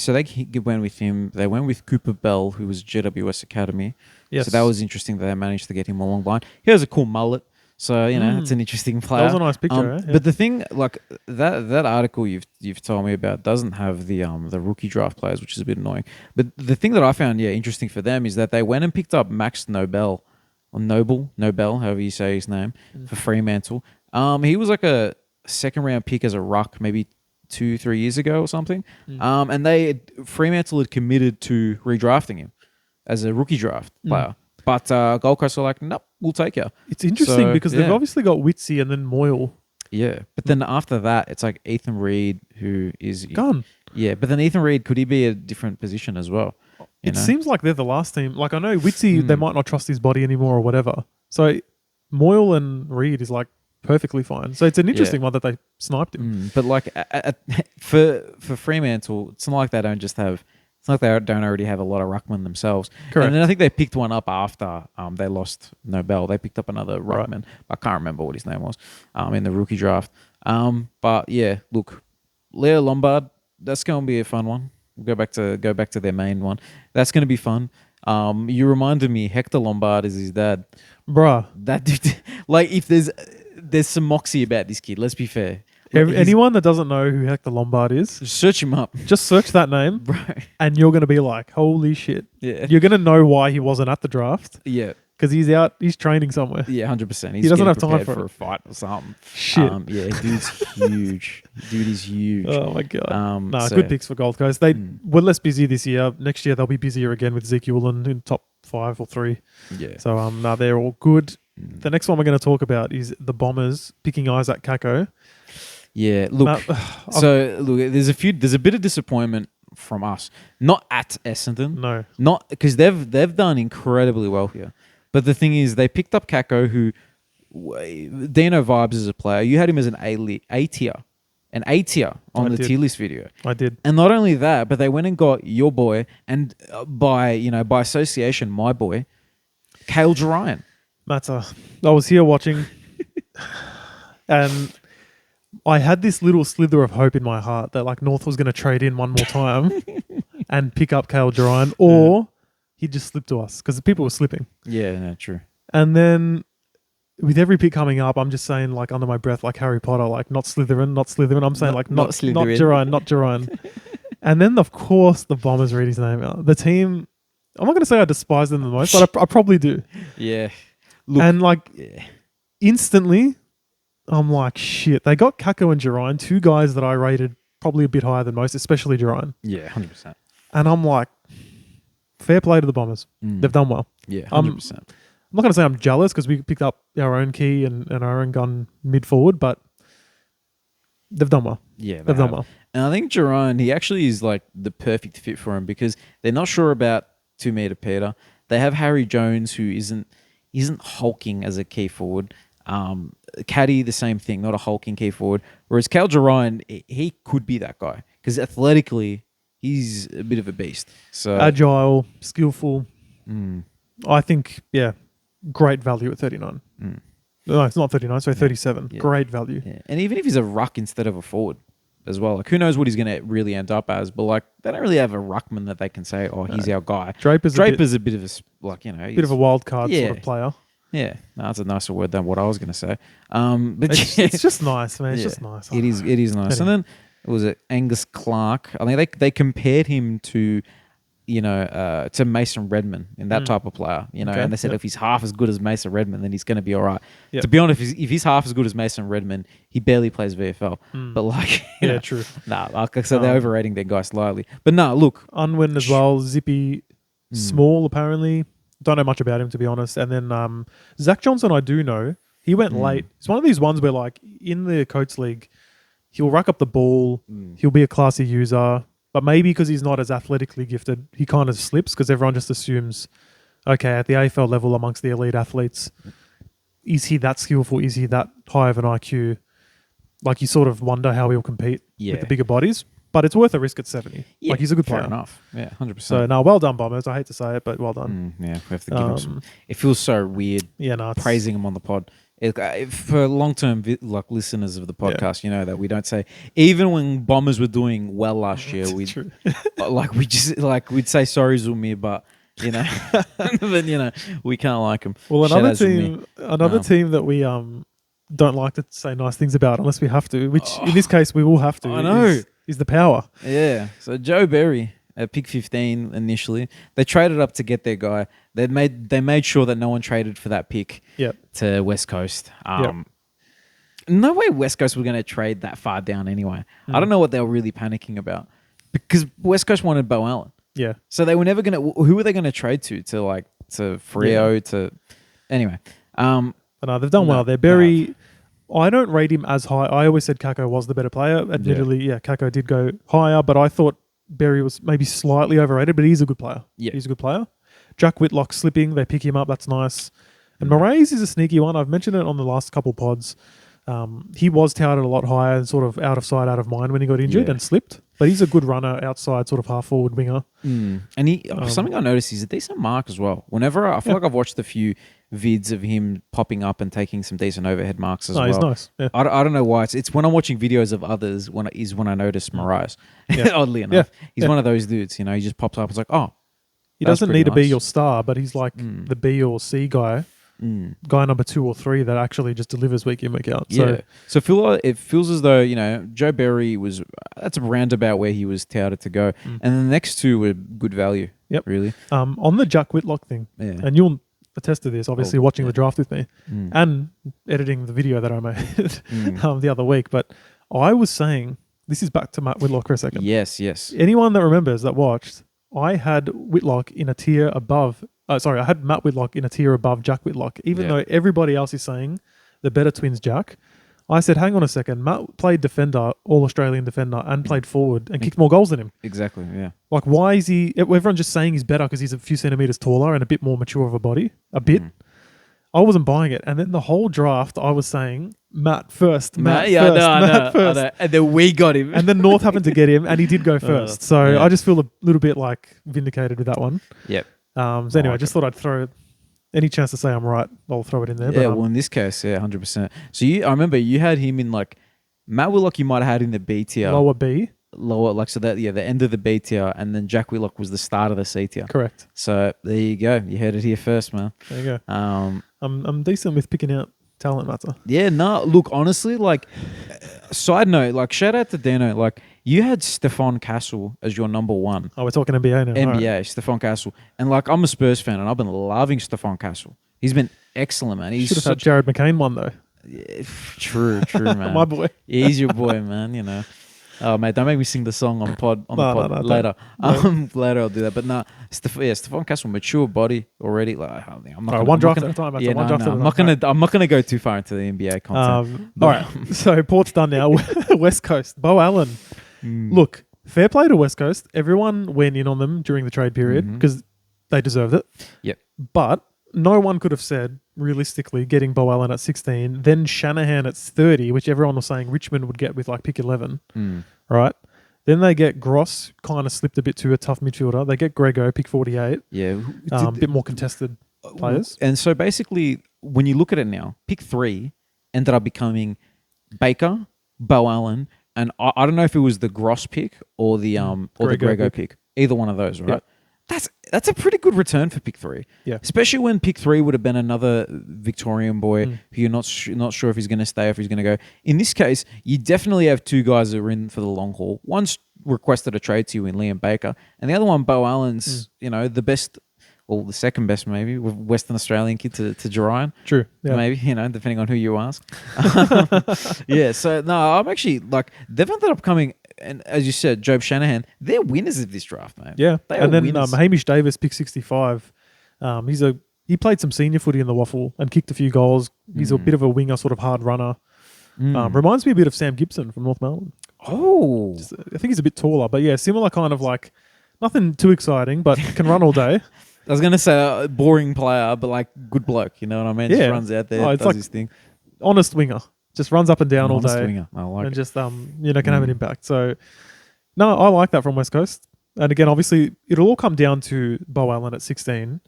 went with him. They went with Cooper Bell, who was GWS Academy. Yes. So that was interesting that they managed to get him along the line. He has a cool mullet. So, that's an interesting player. That was a nice picture, eh? Yeah. But the thing, like, that article you've told me about doesn't have the rookie draft players, which is a bit annoying. But the thing that I found, interesting for them is that they went and picked up Max Nobel, however you say his name, for Fremantle. He was like a second round pick as a ruck, maybe 2-3 years ago or something. And Fremantle had committed to redrafting him as a rookie draft player. But Gold Coast were like, nope, we'll take you. It's interesting because they've obviously got Witsy and then Moyle. Yeah, but then after that, it's like Ethan Reid, who is gone. Yeah, but then Ethan Reid, could he be a different position as well? It seems like they're the last team. Like, I know Witsy, they might not trust his body anymore or whatever. So Moyle and Reid is like perfectly fine. So it's an interesting one that they sniped him. But like for Fremantle, it's not like they don't just have. It's not like they don't already have a lot of ruckman themselves. Correct. And then I think they picked one up after they lost Nobel. They picked up another ruckman. I can't remember what his name was in the rookie draft. But yeah, look, Leo Lombard, that's going to be a fun one. We'll go back to their main one. That's going to be fun. You reminded me, Hector Lombard is his dad. Bruh. That dude, like, if there's some moxie about this kid, let's be fair. Anyone that doesn't know who Hector Lombard is, search him up. Just search that name, bro, and you're going to be like, holy shit. Yeah. You're going to know why he wasn't at the draft. Yeah. Because he's training somewhere. Yeah, 100%. He doesn't have time for a fight or something. Shit. Yeah, dude's huge. Dude is huge. Oh my God. Good picks for Gold Coast. They were less busy this year. Next year they'll be busier again with Zeke Ulan in top 5 or 3. Yeah. So they're all good. The next one we're going to talk about is the Bombers picking Isaac Kako. Yeah, look. There's a bit of disappointment from us, not at Essendon. No, not because they've done incredibly well here. But the thing is, they picked up Kako, who Dino vibes as a player. You had him as an A tier on the tier list video. I did, and not only that, but they went and got your boy, and by association, my boy, Cale Ryan. I was here watching, and I had this little slither of hope in my heart that like North was going to trade in one more time and pick up Cale Ryan, or he'd just slip to us because people were slipping. Yeah, no, true. And then with every pick coming up, I'm just saying like under my breath, like Harry Potter, like not Slytherin, not Slytherin. I'm saying not Jerine, not Jerine. And then of course the Bombers read his name out. The team, I'm not going to say I despise them the most, but I probably do. Yeah. Look, and instantly, I'm like, shit. They got Kako and Jerine, 2 guys that I rated probably a bit higher than most, especially Jerine. Yeah, 100%. And I'm like, fair play to the Bombers. They've done well. Yeah, 100%. I'm not going to say I'm jealous because we picked up our own key and our own gun mid-forward, but they've done well. Yeah, they've done well. And I think Jerine, he actually is like the perfect fit for him because they're not sure about 2 meter Peter. They have Harry Jones, who isn't hulking as a key forward. Caddy, the same thing, not a hulking key forward. Whereas Cale Ryan, he could be that guy because athletically, he's a bit of a beast. So agile, skillful. I think, great value at 39. No, it's not 39, so 37. Yeah. Great value. Yeah. And even if he's a ruck instead of a forward as well, like who knows what he's going to really end up as, but like they don't really have a ruckman that they can say, oh, he's our guy. Draper's a bit of a, bit of a wild card sort of player. Yeah, no, that's a nicer word than what I was going to say. But it's just nice, man. It's just nice. It is nice. Anyway. And then was it Angus Clark? I think they compared him to, to Mason Redman in that type of player. And they said if he's half as good as Mason Redman, then he's going to be all right. Yep. To be honest, if he's half as good as Mason Redman, he barely plays VFL. But like, true. So they're overrating their guy slightly. But no, look, Unwin as well. Zippy, small apparently. Don't know much about him, to be honest. And then Zach Johnson, I do know. He went late. It's one of these ones where, like, in the Coates League, he'll rack up the ball. He'll be a classy user. But maybe because he's not as athletically gifted, he kind of slips because everyone just assumes, okay, at the AFL level amongst the elite athletes, is he that skillful? Is he that high of an IQ? Like, you sort of wonder how he'll compete with the bigger bodies. But it's worth a risk at 70. Yeah, like, he's a good player. Fair enough. Yeah, 100%. So, no, well done, Bombers. I hate to say it, but well done. We have to give him some. It feels so weird praising him on the pod. For long-term listeners of the podcast, you know that we don't say, even when Bombers were doing well last year, we'd say sorry, Zulmir, but then we can't like him. Well, another team that we don't like to say nice things about unless we have to, which in this case we will have to. I know. Is the Power. Yeah. So Joe Berry at pick 15 initially, they traded up to get their guy. They made sure that no one traded for that pick to West Coast. No way West Coast were going to trade that far down anyway. I don't know what they were really panicking about because West Coast wanted Bo Allen. Yeah. So they were never going to. Who were they going to trade to? To Freo to. Anyway. But no, they've done well. They're Berry. I don't rate him as high. I always said Kako was the better player. Admittedly, Kako did go higher, but I thought Berry was maybe slightly overrated, but he's a good player. Yeah. He's a good player. Jack Whitlock slipping. They pick him up. That's nice. And Moraes is a sneaky one. I've mentioned it on the last couple pods. He was touted a lot higher and sort of out of sight, out of mind when he got injured and slipped. But he's a good runner outside, sort of half-forward winger. And he something I noticed, he's a decent mark as well. Whenever I feel like I've watched a few vids of him popping up and taking some decent overhead marks as well. He's nice. Yeah. I don't know why. It's when I'm watching videos of others when I notice Moraes. Oddly enough. He's one of those dudes, he just pops up. It's like, oh. He doesn't need to be your star, but he's like the B or C guy. Guy number 2 or 3 that actually just delivers week in, week out. So it feels as though, Joe Berry that's a roundabout where he was touted to go. And the next 2 were good value. Yep. Really. On the Jack Whitlock thing, and you'll attest to this, obviously, watching the draft with me and editing the video that I made the other week. But I was saying, this is back to Matt Whitlock for a second. Yes. Anyone that remembers that watched, I had Whitlock in a tier above. I had Matt Whitlock in a tier above Jack Whitlock, even though everybody else is saying the better twins Jack. I said, hang on a second. Matt played defender, all-Australian defender, and played forward and kicked more goals than him. Exactly, yeah. Like, why is he... Everyone's just saying he's better because he's a few centimetres taller and a bit more mature of a body. A bit. I wasn't buying it. And then the whole draft, I was saying, Matt first, Matt first. And then we got him. And then North happened to get him, and he did go first. I just feel a little bit, vindicated with that one. Yep. So anyway, I just thought I'd throw any chance to say I'm right. I'll throw it in there. Yeah, well, in this case, 100%. So I remember you had him in Matt Whitlock. You might have had in the B tier, lower B, the end of the B tier, and then Jack Whitlock was the start of the C tier. Correct. So there you go. You heard it here first, man. There you go. I'm decent with picking out talent matter. Yeah, no. Look, honestly, side note, shout out to Dano. You had Stefan Castle as your number 1. Oh, we're talking NBA now. NBA, right. Stefan Castle. And I'm a Spurs fan, and I've been loving Stefan Castle. He's been excellent, man. He should have had Jared McCain one, though. Yeah, true, man. My boy. Yeah, he's your boy, man, Oh, mate, don't make me sing the song on the pod later. Later I'll do that. But Stefan Castle, mature body already. I'm not one draft at a time. I'm not gonna go too far into the NBA content. All right. So Port's done now. West Coast. Bo Allen. Look, fair play to West Coast. Everyone went in on them during the trade period because they deserved it. Yep. But no one could have said, realistically, getting Bo Allen at 16, then Shanahan at 30, which everyone was saying Richmond would get with pick 11. Right? Then they get Gross, kind of slipped a bit to a tough midfielder. They get Grego, pick 48. Yeah. A bit more contested players. And so basically, when you look at it now, pick 3 ended up becoming Baker, Bo Allen, and I don't know if it was the Gross pick or the Grego pick. Either one of those, right? Yeah. That's a pretty good return for pick 3. Yeah. Especially when pick 3 would have been another Victorian boy who you're not sure if he's going to stay or if he's going to go. In this case, you definitely have 2 guys that are in for the long haul. One's requested a trade to you in Liam Baker, and the other one, Bo Allen's, the best, well, the second best maybe, with Western Australian kid to Jerian. True. Yeah. Maybe, depending on who you ask. Yeah, so no, I'm actually they've ended up coming, and as you said, Job Shanahan, they're winners of this draft, man. Yeah. They and then winners. Hamish Davis, pick 65. He played some senior footy in the Waffle and kicked a few goals. He's a bit of a winger, sort of hard runner. Reminds me a bit of Sam Gibson from North Melbourne. Oh. I think he's a bit taller, but yeah, similar kind of nothing too exciting, but can run all day. I was going to say a boring player, but good bloke, you know what I mean? Yeah. Just runs out there, does his thing. Honest winger. Just runs up and down all day. Winger. I like and it. just, can have an impact. So, no, I like that from West Coast. And again, obviously, it'll all come down to Bo Allen at 16.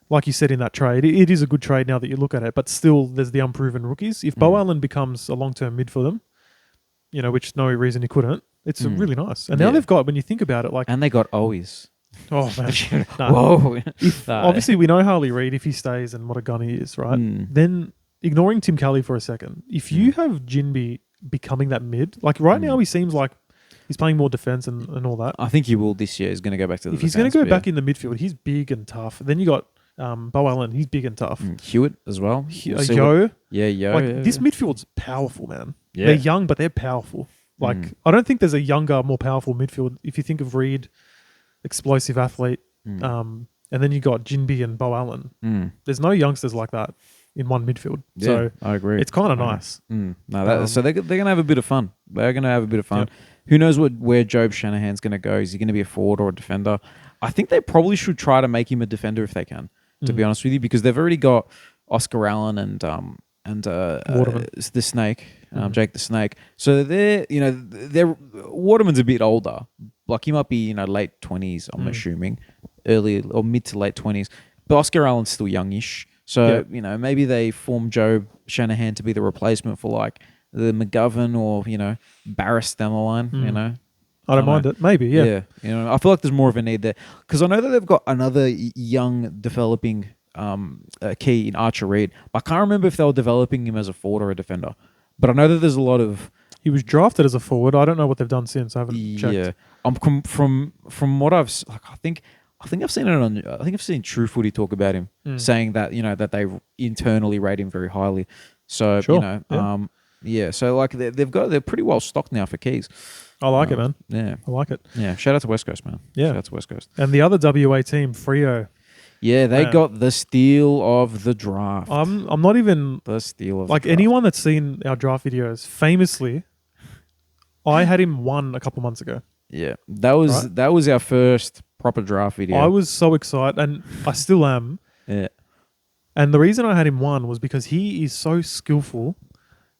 Like you said in that trade, it is a good trade now that you look at it, but still there's the unproven rookies. If Bo Allen becomes a long-term mid for them, which no reason he couldn't, it's really nice. And now they've got, when you think about it, and they got always. Oh, man. Whoa. Obviously, we know Harley Reid, if he stays and what a gun he is, right? Then, ignoring Tim Kelly for a second, if you have Jinby becoming that mid, right now he seems like he's playing more defense and all that. I think he will this year. He's going to go back to the If he's going to go back in the midfield, he's big and tough. Then you got Bo Allen, he's big and tough. Hewitt as well. Yo. Yo. This midfield's powerful, man. Yeah. They're young, but they're powerful. Like, I don't think there's a younger, more powerful midfield. If you think of Reed, explosive athlete, and then you got Jinbi and Bo Allen. There's no youngsters like that in one midfield. Yeah, so I agree. It's kind of nice. No, so they're going to have a bit of fun. They're going to have a bit of fun. Yep. Who knows where Job Shanahan's going to go? Is he going to be a forward or a defender? I think they probably should try to make him a defender if they can, to be honest with you, because they've already got Oscar Allen and the Snake, Jake the Snake. So they're Waterman's a bit older. Like he might be late 20s, I'm assuming, early or mid to late 20s. But Oscar Allen's still youngish. So maybe they form Joe Shanahan to be the replacement for like the McGovern or Barris down the line. I don't mind it. Maybe, yeah. I feel like there's more of a need there because I know that they've got another young developing key in Archer Reed. But I can't remember if they were developing him as a forward or a defender. But I know that there's a lot of. He was drafted as a forward. I don't know what they've done since. I haven't checked. Yeah, from what I've I think I've seen it on. I think I've seen True Footy talk about him saying that that they internally rate him very highly. So sure. So like they're pretty well stocked now for keys. I like it, man. Yeah, I like it. Yeah, shout out to West Coast, man. Yeah, shout out to West Coast. And the other WA team, Freo. Yeah, they got the steal of the draft. I'm not even the steal of like the draft. Anyone that's seen our draft videos. Famously, I had him 1 a couple months ago. Yeah, that was our first proper draft video. I was so excited, and I still am. Yeah. And the reason I had him 1 was because he is so skillful.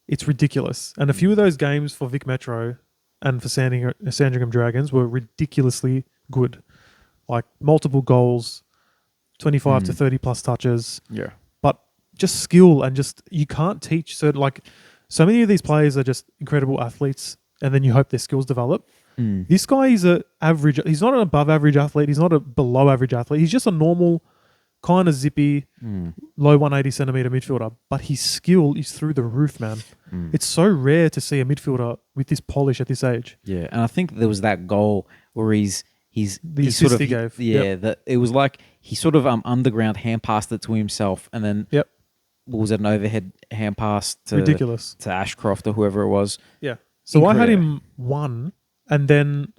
It's ridiculous. And a few of those games for Vic Metro and for Sandringham Dragons were ridiculously good. Like multiple goals, 25 to 30 plus touches. Yeah. But just skill and you can't teach so many of these players are just incredible athletes and then you hope their skills develop. This guy is he's not an above average athlete, he's not a below average athlete. He's just a normal kind of zippy, low 180 centimeter midfielder, but his skill is through the roof, man. It's so rare to see a midfielder with this polish at this age. Yeah, and I think there was that goal where he sort of gave. Yeah, that it was like he sort of underground hand passed it to himself, and then was it an overhead hand pass to ridiculous to Ashcroft or whoever it was. Yeah, so I had him 1, and then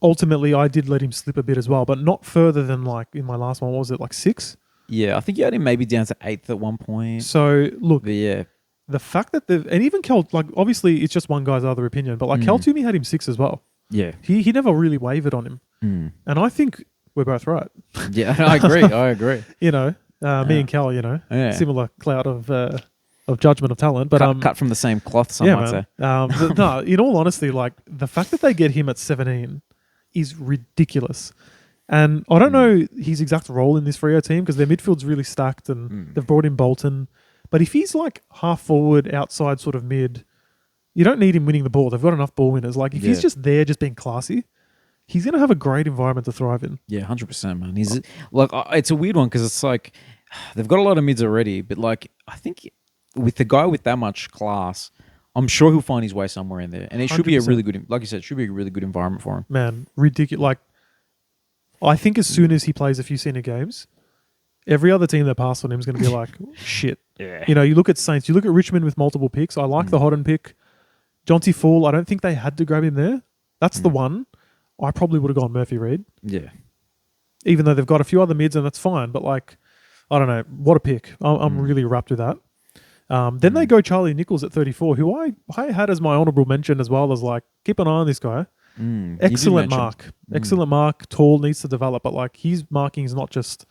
ultimately I did let him slip a bit as well, but not further than like in my last one. What was it, like 6? Yeah, I think you had him maybe down to 8th at one point. So look, but yeah. The fact that and even Kel, like obviously it's just one guy's other opinion, but like Kel Toomey had him 6 as well. Yeah. He never really wavered on him. And I think we're both right. Yeah, I agree. Me and Kel, similar cloud of judgment of talent. But cut from the same cloth, some might say. No, in all honesty, like the fact that they get him at 17 is ridiculous. And I don't know his exact role in this Freo team because their midfield's really stacked and they've brought in Bolton. But if he's like half forward, outside sort of mid, you don't need him winning the ball. They've got enough ball winners. Like if he's just there, just being classy, he's going to have a great environment to thrive in. Yeah, 100%, man. He's like, it's a weird one because it's like they've got a lot of mids already, but like I think with the guy with that much class, I'm sure he'll find his way somewhere in there, and it should 100%. Be a really good, like you said, it should be a really good environment for him. Man, ridiculous! Like I think as soon as he plays a few senior games, every other team that passed on him is going to be like, shit. Yeah. You look at Saints, you look at Richmond with multiple picks. I like the Hodden pick. Jonty Fool, I don't think they had to grab him there. That's the one. I probably would have gone Murphy Reed. Yeah. Even though they've got a few other mids and that's fine. But like, I don't know. What a pick. I'm really wrapped with that. Then they go Charlie Nichols at 34, who I had as my honourable mention as well as like, keep an eye on this guy. Excellent mark. Excellent mark. Tall, needs to develop. But like his marking is not just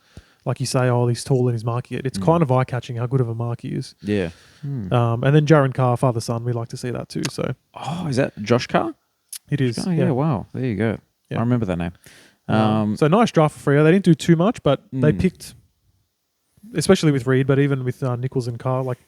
like you say, oh, he's tall and he's marking it. It's kind of eye-catching how good of a mark he is. Yeah. And then Jaron Carr, father-son, we like to see that too. So. Oh, is that Josh Carr? It is. Oh, yeah, wow. There you go. Yeah. I remember that name. So nice draft for Freo. They didn't do too much, but they picked, especially with Reed, but even with Nichols and Carr, like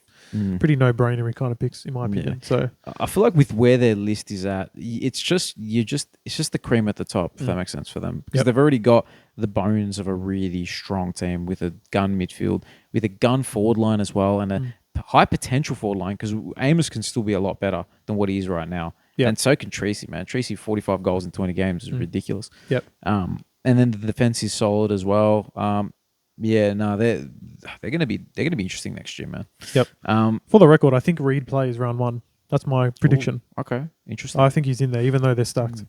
pretty no-brainery kind of picks, in my opinion. Yeah. So I feel like with where their list is at, it's just the cream at the top, if that makes sense for them. Because they've already got the bones of a really strong team with a gun midfield, with a gun forward line as well, and a high potential forward line, because Amos can still be a lot better than what he is right now. Yep. And so can Tracy, man. Tracy, 45 goals in 20 games is ridiculous. Yep. And then the defense is solid as well. Yeah, no, they're gonna be interesting next year, man. Yep. For the record, I think Reed plays round 1. That's my prediction. Ooh, okay, interesting. I think he's in there, even though they're stacked.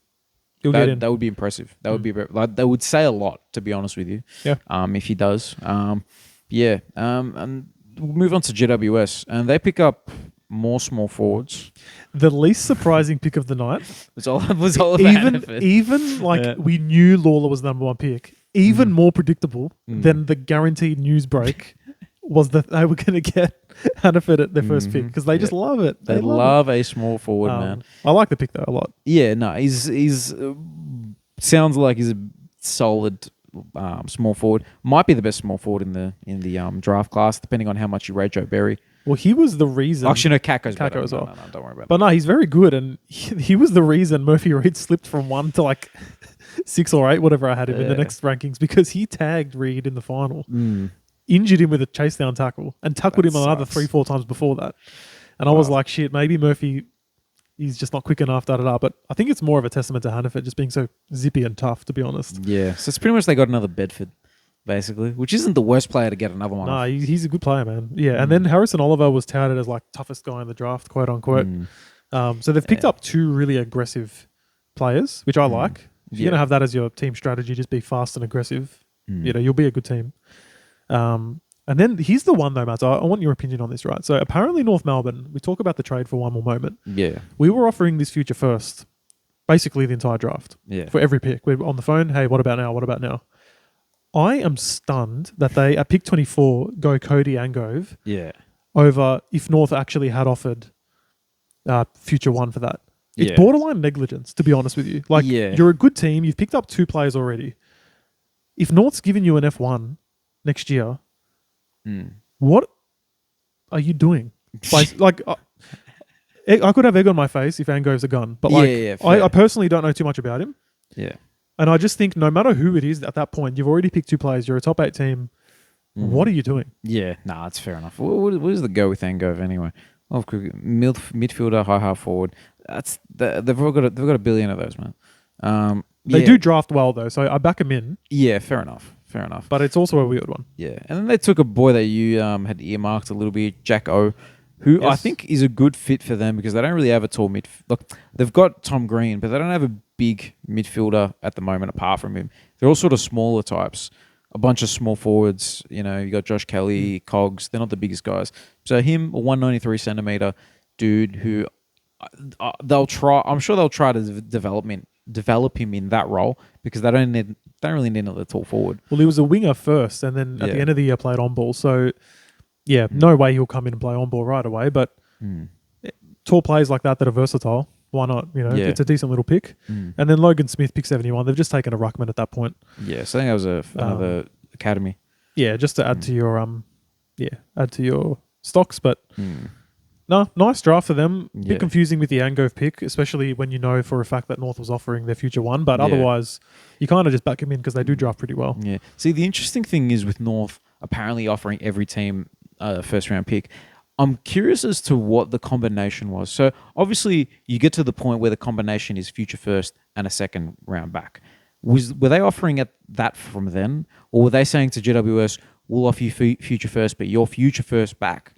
He'll get in. That would be impressive. That would be like that would say a lot, to be honest with you. Yeah. If he does. Yeah. And we'll move on to GWS, and they pick up more small forwards. The least surprising pick of the night was all about even like we knew Lawler was the number 1 pick. Even more predictable than the guaranteed news break was that they were going to get Hannaford at their first pick because they just love it. They love a small forward, man. I like the pick though a lot. Yeah, no, he's sounds like he's a solid small forward. Might be the best small forward in the draft class, depending on how much you rate Joe Berry. Well, he was the reason. Actually, no, Kako's better. as well. No, don't worry about that. But no, he's very good, and he was the reason Murphy Reed slipped from 1 to like 6 or 8, whatever I had him in the next rankings, because he tagged Reed in the final, injured him with a chase down tackle, and tackled him another 3-4 times before that. And I was like, shit, maybe Murphy, he's just not quick enough, da-da-da. But I think it's more of a testament to Hannaford just being so zippy and tough, to be honest. Yeah, so it's pretty much they got another Bedford, basically, which isn't the worst player to get another one. Nah, he's a good player, man. Yeah, and then Harrison Oliver was touted as like toughest guy in the draft, quote unquote. So they've picked up 2 really aggressive players, which I like. If you're going to have that as your team strategy, just be fast and aggressive. You know, you'll be a good team. And then here's the one though, Matt. So I want your opinion on this, right? So apparently North Melbourne, we talk about the trade for one more moment. Yeah. We were offering this future first, basically the entire draft. Yeah. For every pick. We're on the phone. Hey, what about now? What about now? I am stunned that they, at pick 24, go Cody Angove. Yeah. Over if North actually had offered future 1 for that. It's Yeah. borderline negligence, to be honest with you. Like, you're a good team. You've picked up 2 players already. If North's given you an F1 next year, what are you doing? Like, I could have egg on my face if Angove's a gun, but like, I personally don't know too much about him. Yeah. And I just think no matter who it is at that point, you've already picked 2 players. You're a top 8 team. What are you doing? Yeah, nah, that's fair enough. What is the go with Angove anyway? Oh, midfielder, high half forward. They've got a billion of those, man. They do draft well though, so I back them in. Yeah, fair enough. But it's also a weird one. Yeah, and then they took a boy that you had earmarked a little bit, Jack O, who I think is a good fit for them because they don't really have a tall Look, they've got Tom Green, but they don't have a big midfielder at the moment apart from him. They're all sort of smaller types. A bunch of small forwards, you know, you got Josh Kelly, Cogs, they're not the biggest guys. So him, a 193 centimeter dude who I'm sure they'll try to develop him in that role because they don't really need another tall forward. Well, he was a winger first and then at the end of the year played on ball. So yeah, no way he'll come in and play on ball right away, but tall players like that are versatile. Why not? You know, it's a decent little pick. And then Logan Smith, pick 71. They've just taken a ruckman at that point. Yeah, so I think that was another academy. Yeah, just to add to your stocks. But no, nice draft for them. A bit confusing with the Angove pick, especially when you know for a fact that North was offering their future 1. But otherwise, you kind of just back them in because they do draft pretty well. Yeah. See, the interesting thing is with North apparently offering every team a first round pick. I'm curious as to what the combination was. So obviously you get to the point where the combination is future first and a second round back. Were they offering that from then? Or were they saying to GWS, we'll offer you future first, but your future first back?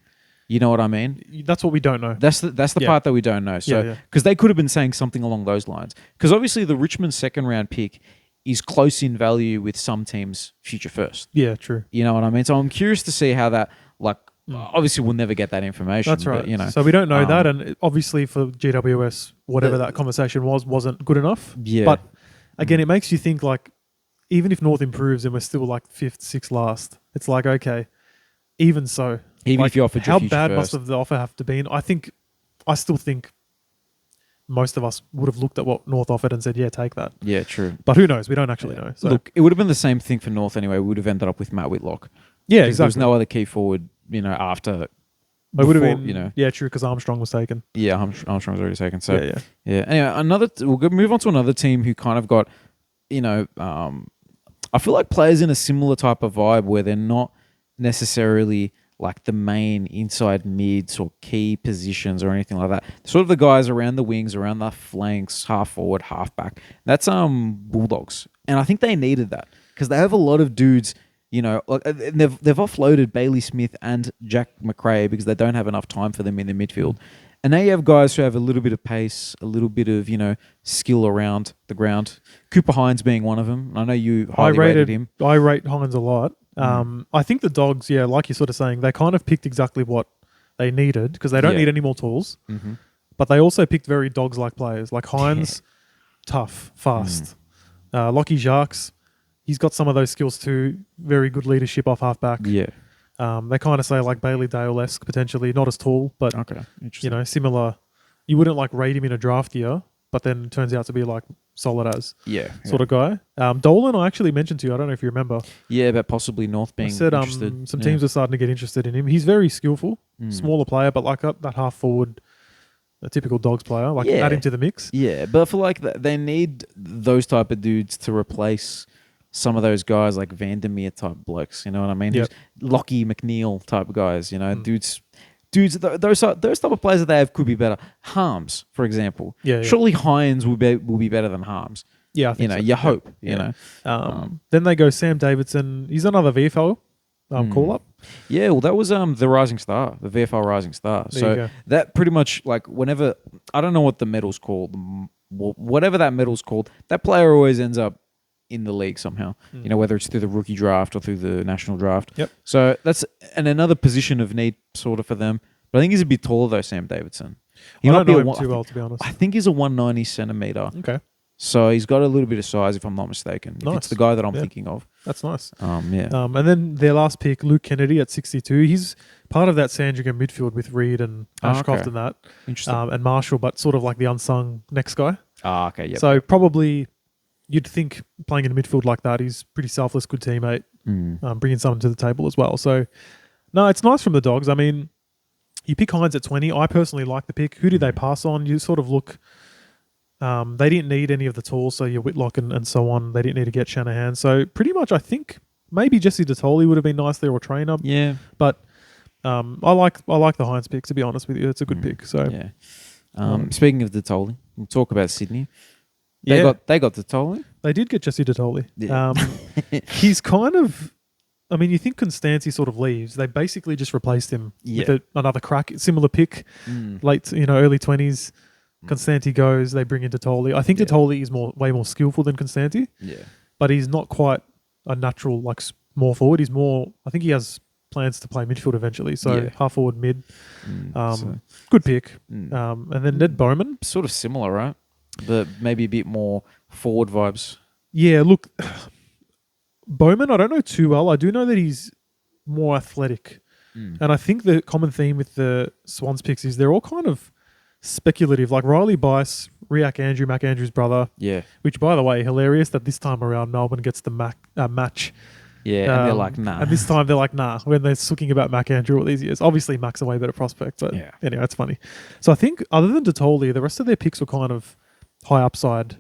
You know what I mean? That's what we don't know. That's the part that we don't know. So because they could have been saying something along those lines. Because obviously the Richmond second round pick is close in value with some teams' future first. Yeah, true. You know what I mean? So I'm curious to see how that, like, obviously we'll never get that information. That's right. But, you know, so we don't know that, and obviously for GWS, whatever that conversation wasn't good enough. Yeah. But again, it makes you think like, even if North improves and we're still like 5th, 6th last, it's like, okay, even so. Even like, if you offered how your future bad first. must the offer have to be? I still think most of us would have looked at what North offered and said, yeah, take that. Yeah, true. But who knows? We don't actually know. So. Look, it would have been the same thing for North anyway. We would have ended up with Matt Whitlock. Yeah, exactly. There was no other key forward, you know, after. It would have been, you know. Yeah, true, because Armstrong was taken. Yeah, Armstrong was already taken. So yeah. Anyway, we'll move on to another team who kind of got, you know, I feel like players in a similar type of vibe where they're not necessarily like the main inside mids or key positions or anything like that. Sort of the guys around the wings, around the flanks, half forward, half back. That's Bulldogs. And I think they needed that because they have a lot of dudes, and they've offloaded Bailey Smith and Jack McRae because they don't have enough time for them in the midfield. And now you have guys who have a little bit of pace, a little bit of, skill around the ground. Cooper Hines being one of them. I know you highly rated him. I rate Hines a lot. I think the Dogs, like you're sort of saying, they kind of picked exactly what they needed because they don't need any more tools. Mm-hmm. But they also picked very Dogs-like players. Like Hines, tough, fast. Lockie Jacques, he's got some of those skills too. Very good leadership off halfback. Yeah. They kind of say like Bailey Dale-esque potentially, not as tall, but interesting. Similar. You wouldn't like rate him in a draft year, but then turns out to be like solid as sort of guy. Dolan, I actually mentioned to you. I don't know if you remember. Yeah, about possibly North being interested. Some teams are starting to get interested in him. He's very skillful, smaller player, but like that half forward, a typical Dogs player. Like add him to the mix. Yeah, but for like they need those type of dudes to replace some of those guys like Vandermeer type blokes, you know what I mean? Yep. Lockie McNeil type guys, dudes. Those type of players that they have could be better. Harms, for example. Yeah. Surely Hines will be better than Harms. Yeah, I think so. You hope. Then they go Sam Davidson. He's another VFL call up. Yeah, well, that was the Rising Star, the VFL Rising Star. So that pretty much like whenever I don't know what the medal's called, whatever that medal's called, that player always ends up in the league somehow, whether it's through the rookie draft or through the national draft. Yep. So that's another position of need sort of for them. But I think he's a bit taller though, Sam Davidson. I don't know him too well, to be honest. I think he's a 190 centimeter. Okay. So he's got a little bit of size, if I'm not mistaken. Nice. If it's the guy that I'm thinking of. That's nice. And then their last pick, Luke Kennedy at 62. He's part of that Sandringham midfield with Reed and Ashcroft and that. Interesting. And Marshall, but sort of like the unsung next guy. Okay. Yep. So probably you'd think playing in a midfield like that, he's pretty selfless, good teammate, bringing someone to the table as well. So, no, it's nice from the Dogs. I mean, you pick Hines at 20. I personally like the pick. Who did they pass on? You sort of look... they didn't need any of the tools, so your Whitlock and so on. They didn't need to get Shanahan. So pretty much I think maybe Jesse Detoli would have been nice there or trainer. Yeah. But I like the Hines pick, to be honest with you. It's a good pick. So speaking of Detoli, we'll talk about Sydney. They got Detoli. They did get Jesse Detoli. Yeah. He's kind of... I mean, you think Constanti sort of leaves. They basically just replaced him with another crack, similar pick, late, early 20s. Constanti goes, they bring in Detoli. I think Detoli is way more skillful than Constanti. Yeah. But he's not quite a natural, like, small forward. He's more... I think he has plans to play midfield eventually. So half forward, mid. Good pick. And then Ned Bowman. Sort of similar, right? But maybe a bit more forward vibes. Yeah, look... Bowman, I don't know too well. I do know that he's more athletic. And I think the common theme with the Swans picks is they're all kind of speculative. Like Riley Bice, Riak Andrew, Mac Andrews' brother. Yeah. Which, by the way, hilarious that this time around Melbourne gets the match. Yeah, and they're like, nah. And this time they're like, nah, when they're talking about Mac Andrew all these years. Obviously, Mac's a way better prospect, but anyway, it's funny. So I think other than Detoli, the rest of their picks were kind of high upside.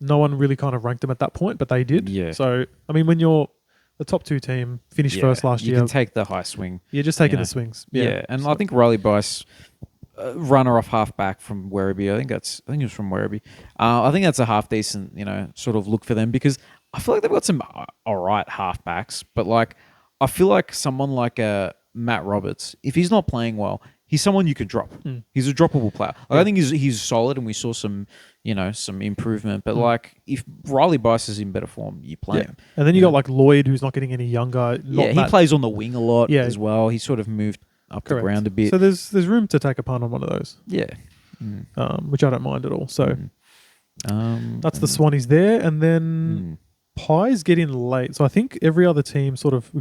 No one really kind of ranked them at that point, but they did. Yeah. So, I mean, when you're the top two team, finished first last year. You can take the high swing. You're just taking the swings. Yeah. And I think Riley Bice, runner off half back from Werribee. I think it was from Werribee. I think that's a half decent, sort of look for them because I feel like they've got some all right half backs, but like I feel like someone like Matt Roberts, if he's not playing well, he's someone you could drop. He's a droppable player. Like, I think he's solid, and we saw some improvement. But like, if Riley Bice is in better form, you play him. And then you got like Lloyd, who's not getting any younger. He plays on the wing a lot as well. He's sort of moved up the ground a bit. So there's room to take a punt on one of those. Yeah. Which I don't mind at all. So that's the Swannies there, and then Pies get in late. So I think every other team sort of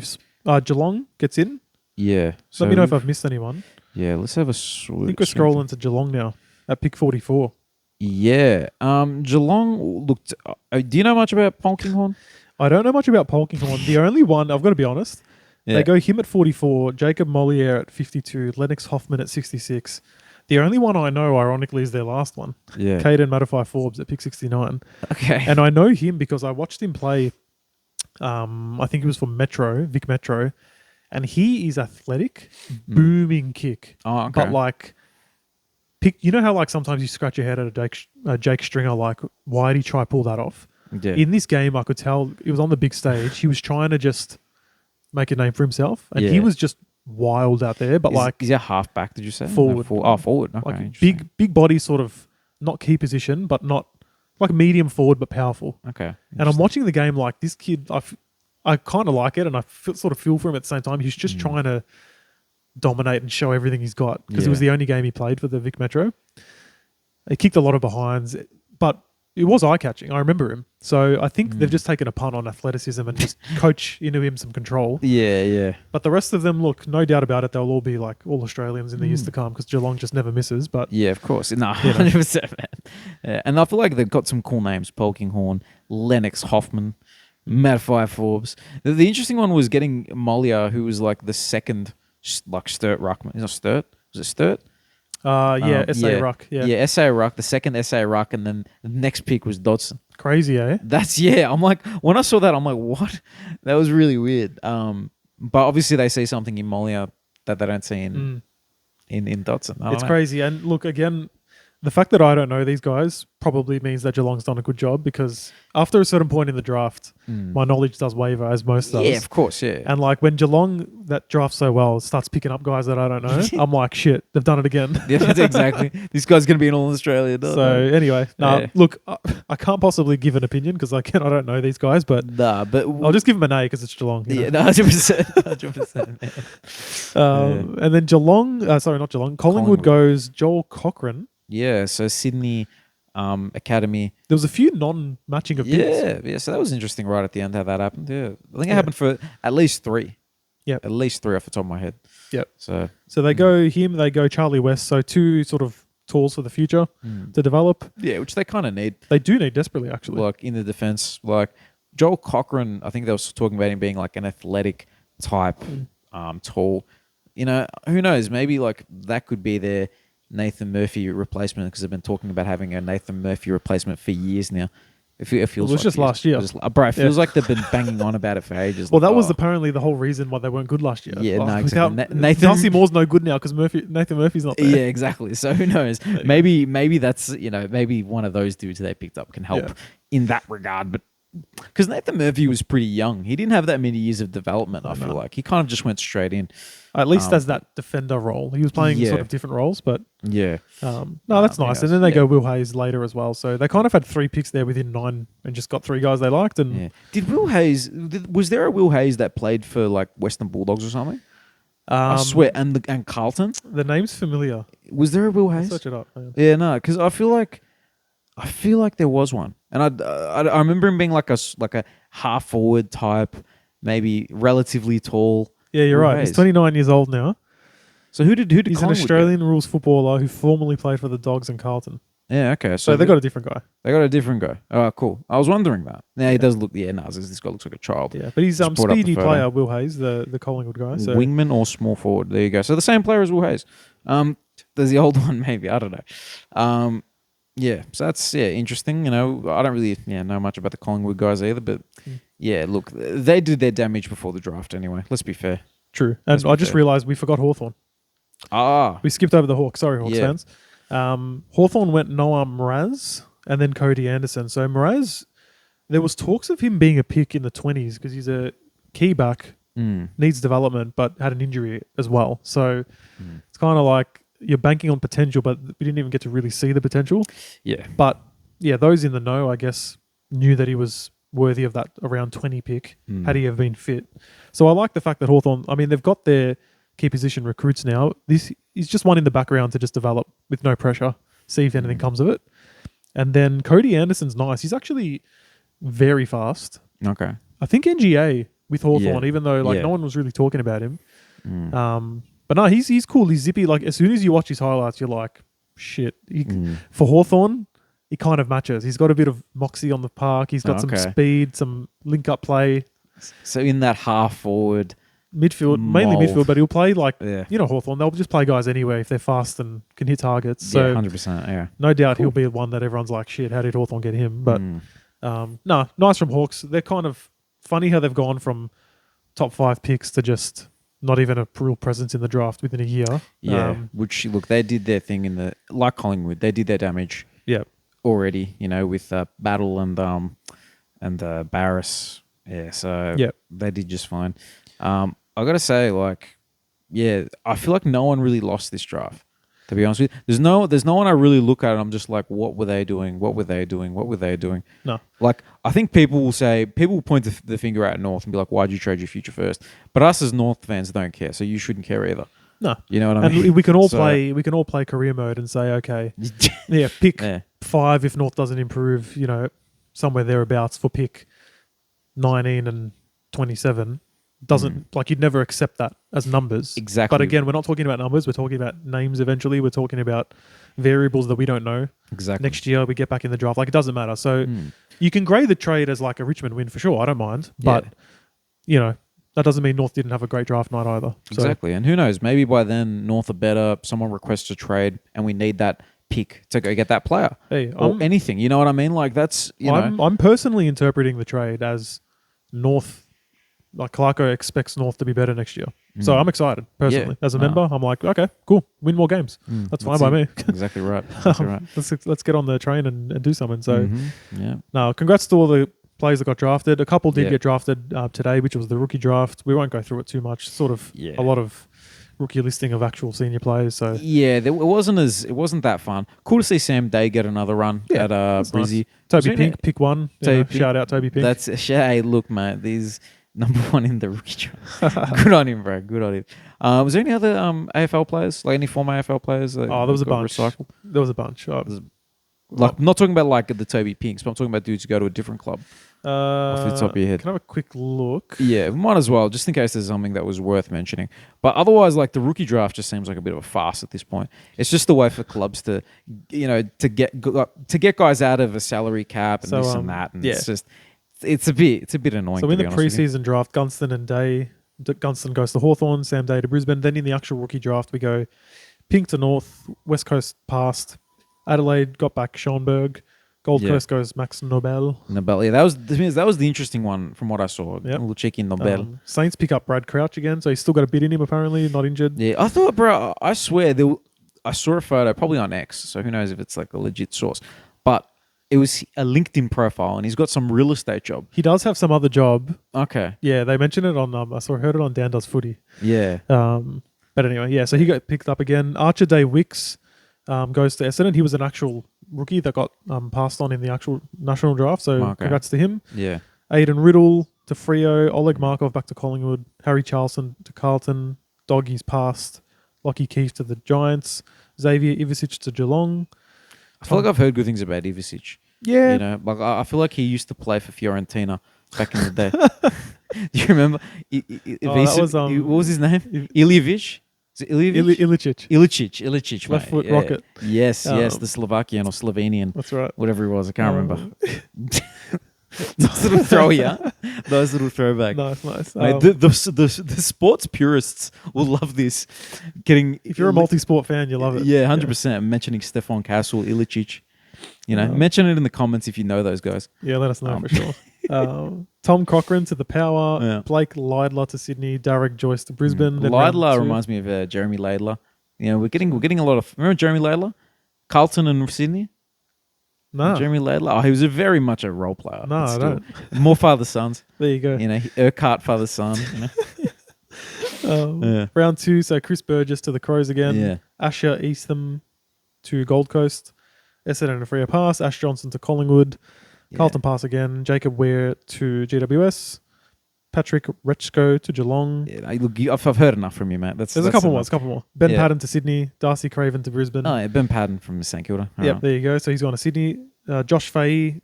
Geelong gets in. Yeah. So let me know if I've missed anyone. Yeah, let's have a swoop. I think we're scrolling to Geelong now at pick 44. Yeah. Geelong looked... do you know much about Polkinghorn? I don't know much about Polkinghorn. The only one, I've got to be honest, they go him at 44, Jacob Moliere at 52, Lennox Hoffman at 66. The only one I know, ironically, is their last one. Yeah. Caden Matterfy Forbes at pick 69. Okay. And I know him because I watched him play, I think it was for Vic Metro, and he is athletic, booming kick. Oh, okay. But like, you know how like sometimes you scratch your head at a Jake Stringer, like, why did he try to pull that off? Yeah. In this game, I could tell it was on the big stage. He was trying to just make a name for himself, and he Yeah. was just wild out there. But like is he a halfback? Did you say forward? Forward. Okay, Like big body, sort of not key position, but not like medium forward, but powerful. Okay. And I'm watching the game like this kid. I kind of like it, and I sort of feel for him at the same time. He's just trying to dominate and show everything he's got because it was the only game he played for the Vic Metro. He kicked a lot of behinds, but it was eye-catching. I remember him. So I think they've just taken a punt on athleticism and just coach into him some control. Yeah. But the rest of them, look, no doubt about it, they'll all be like all Australians in the years to come because Geelong just never misses. But Yeah, of course. No, 100%. Man. Yeah. And I feel like they've got some cool names. Polkinghorn, Lennox Hoffman, Matafai Forbes. The interesting one was getting Molia, who was like the second Sturt Ruckman. Is it Sturt? Was it Sturt? SA Ruck. Yeah, SA Ruck, the second SA Ruck, and then the next pick was Dodson. Crazy, eh? I'm like, when I saw that, I'm like, what? That was really weird. But obviously they see something in Molia that they don't see in Dodson. It's crazy. And look, again, the fact that I don't know these guys probably means that Geelong's done a good job because after a certain point in the draft, my knowledge does waver, as most does. Yeah, of course, yeah. And like when Geelong, that drafts so well, starts picking up guys that I don't know, I'm like, shit, they've done it again. Yeah, that's exactly. This guy's going to be in All Australia. So anyway, look, I can't possibly give an opinion because I don't know these guys, but I'll just give them an A because it's Geelong. Yeah, 100%. 100%. And then Collingwood goes Joel Cochran. Yeah, so Sydney Academy. There was a few non-matching of picks. Yeah, so that was interesting right at the end how that happened. Yeah, I think it happened for at least 3. Yeah, at least 3 off the top of my head. Yep. So they go him, they go Charlie West. So 2 sort of tools for the future to develop. Yeah, which they kind of need. They do need desperately, actually. Like in the defense, like Joel Cochran, I think they were talking about him being like an athletic type, tall. You know, who knows? Maybe like that could be their Nathan Murphy replacement because they've been talking about having a Nathan Murphy replacement for years now. It feels it was like just last year. Bro, it feels like they've been banging on about it for ages. Well, that was apparently the whole reason why they weren't good last year. Yeah, like, no, exactly. Darcy Moore's no good now because Nathan Murphy's not there. Yeah, exactly. So who knows? Maybe that's, maybe one of those dudes they picked up can help in that regard. But because Nathan Murphy was pretty young. He didn't have that many years of development, I feel like. He kind of just went straight in. At least as that defender role. He was playing sort of different roles, but... Yeah. No, that's nice. And then they go Will Hayes later as well. So they kind of had 3 picks there within 9 and just got 3 guys they liked. And Did Will Hayes... Was there a Will Hayes that played for like Western Bulldogs or something? I swear. And Carlton? The name's familiar. Was there a Will Hayes? I'll search it up. Yeah, no, because I feel like there was one. And I remember him being like a half forward type, maybe relatively tall. Yeah, you're right. He's 29 years old now. So who did He's an Australian rules footballer who formerly played for the Dogs and Carlton. Yeah, okay. So they got a different guy. They got a different guy. Oh, cool. I was wondering that. Yeah, he does look. Yeah, this guy looks like a child. Yeah, but he's speedy player, Will Hayes, the Collingwood guy. So. Wingman or small forward. There you go. So the same player as Will Hayes. There's the old one maybe. I don't know. Yeah, so that's interesting. I don't really know much about the Collingwood guys either, but look, they did their damage before the draft anyway. Let's be fair. True. And I just realised we forgot Hawthorn. We skipped over the Hawks. Sorry, Hawks fans. Hawthorn went Noah Mraz and then Cody Anderson. So Mraz, there was talks of him being a pick in the 20s because he's a key back, needs development, but had an injury as well. So it's kind of like you're banking on potential, but we didn't even get to really see the potential. Yeah. But those in the know, I guess, knew that he was worthy of that around 20 pick had he ever been fit. So I like the fact that Hawthorn, they've got their key position recruits now. This is just one in the background to just develop with no pressure, see if anything comes of it. And then Cody Anderson's nice. He's actually very fast. Okay. I think NGA with Hawthorn, even though no one was really talking about him. But no, he's cool. He's zippy. Like as soon as you watch his highlights, you're like, shit. For Hawthorn, he kind of matches. He's got a bit of moxie on the park. He's got some speed, some link-up play. So in that half-forward... Midfield, mainly midfield, but he'll play Hawthorn. They'll just play guys anyway if they're fast and can hit targets. So 100%, yeah. No doubt he'll be one that everyone's like, shit, how did Hawthorn get him? But nice from Hawks. They're kind of funny how they've gone from top 5 picks to just not even a real presence in the draft within a year. Yeah, which, look, they did their thing like Collingwood, they did their damage already, with Battle and Barris. Yeah, so they did just fine. I gotta say, like, yeah, I feel like no one really lost this draft. To be honest with you, there's no one I really look at and I'm just like, what were they doing? What were they doing? What were they doing? No. Like, I think people will point the finger at North and be like, why'd you trade your future first? But us as North fans don't care, so you shouldn't care either. No. You know what I mean? And we can all play career mode and say, okay, pick 5 if North doesn't improve, somewhere thereabouts for pick 19 and 27. Doesn't like you'd never accept that as numbers. Exactly. But again, we're not talking about numbers. We're talking about names eventually. We're talking about variables that we don't know. Exactly. Next year, we get back in the draft. Like, it doesn't matter. So you can grade the trade as like a Richmond win for sure. I don't mind. But, that doesn't mean North didn't have a great draft night either. Exactly. And who knows? Maybe by then, North are better. Someone requests a trade and we need that pick to go get that player. Hey, or anything. You know what I mean? Like, that's, I'm personally interpreting the trade as North. Like, Clarko expects North to be better next year. So I'm excited, personally. As a member, I'm like, okay, cool. Win more games. That's fine by me. Exactly right. Exactly right. Let's get on the train and do something. So, yeah. No, congrats to all the players that got drafted. A couple did get drafted today, which was the rookie draft. We won't go through it too much. Sort of a lot of rookie listing of actual senior players. So it wasn't that fun. Cool to see Sam Day get another run at Brizzy. Nice. Toby Pink, pick one. Shout out Toby Pink. Hey, look, mate, these number one in the rookie draft. Good on him, bro. Good on him. Was there any other AFL players, like any former AFL players? There was a bunch. Recycled? There was a bunch. Like, I'm not talking about like the Toby Pinks, but I'm talking about dudes who go to a different club. Off the top of your head. Can I have a quick look? Yeah, might as well, just in case there's something that was worth mentioning. But otherwise, like, the rookie draft just seems like a bit of a farce at this point. It's just a way for clubs to, to get guys out of a salary cap and this and that, and it's a bit annoying. So in the preseason draft, Gunston and Day, Gunston goes to Hawthorn, Sam Day to Brisbane. Then in the actual rookie draft, we go Pink to North, West Coast passed, Adelaide got back Schoenberg. Gold Coast goes Max Nobel. Yeah, that was the interesting one from what I saw. Yep. A little cheeky Nobel. Saints pick up Brad Crouch again, so he's still got a bit in him apparently, not injured. Yeah, I thought, bro, I swear, I saw a photo, probably on X, so who knows if it's like a legit source, but it was a LinkedIn profile and he's got some real estate job. He does have some other job. Okay. Yeah, they mentioned it on, heard it on Dan Does Footy. Yeah. But anyway, so he got picked up again. Archer Day Wicks goes to Essendon. He was an actual rookie that got passed on in the actual national draft, so congrats to him. Yeah. Aiden Riddle to Freo, Oleg Markov back to Collingwood, Harry Charlson to Carlton, Doggies passed, Lockie Keefe to the Giants, Xavier Ivisic to Geelong. I feel like I've heard good things about Ivisic. Yeah. Like I feel like he used to play for Fiorentina back in the day. Do you remember? What was his name? Iljevic? Ilicic, left foot rocket. Yes, the Slovakian or Slovenian. That's right. Whatever he was, I can't remember. Those little throwbacks. Nice. Mate, the sports purists will love this. If you're a multi-sport fan, you love it. Yeah, 100%. Mentioning Stefan Castle, Ilicic. Mention it in the comments if you know those guys. Yeah, let us know for sure. Tom Cochran to the Power, Blake Lidler to Sydney, Derek Joyce to Brisbane. Lidler reminds me of Jeremy Laidler. We're getting a lot of. Remember Jeremy Laidler, Carlton and Sydney. No, Jeremy Laidler. Oh, he was very much a role player. No, I don't. More father sons. There you go. Urquhart father son. Round 2, so Chris Burgess to the Crows again. Yeah. Asher Eastham to Gold Coast. Essendon and Freo pass. Ash Johnson to Collingwood. Carlton pass again. Jacob Ware to GWS. Patrick Retschko to Geelong. Yeah, look, I've heard enough from you, mate. There's a couple more. Ben Padden to Sydney. Darcy Craven to Brisbane. Oh, yeah, Ben Padden from St Kilda. There you go. So he's gone to Sydney. Josh Fahey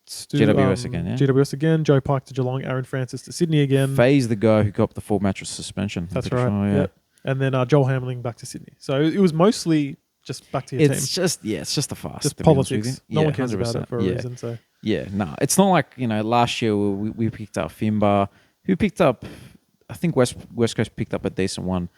to GWS again, yeah. GWS again. Joe Pike to Geelong. Aaron Francis to Sydney again. Fahey's the guy who got the full mattress suspension. That's right. Sure, yeah. And then Joel Hamling back to Sydney. So it was mostly just back to your team. It's just a farce. Just politics. No one cares about it for a reason. So yeah, no, it's not like last year we picked up Finbar. Who picked up? I think West Coast picked up a decent one,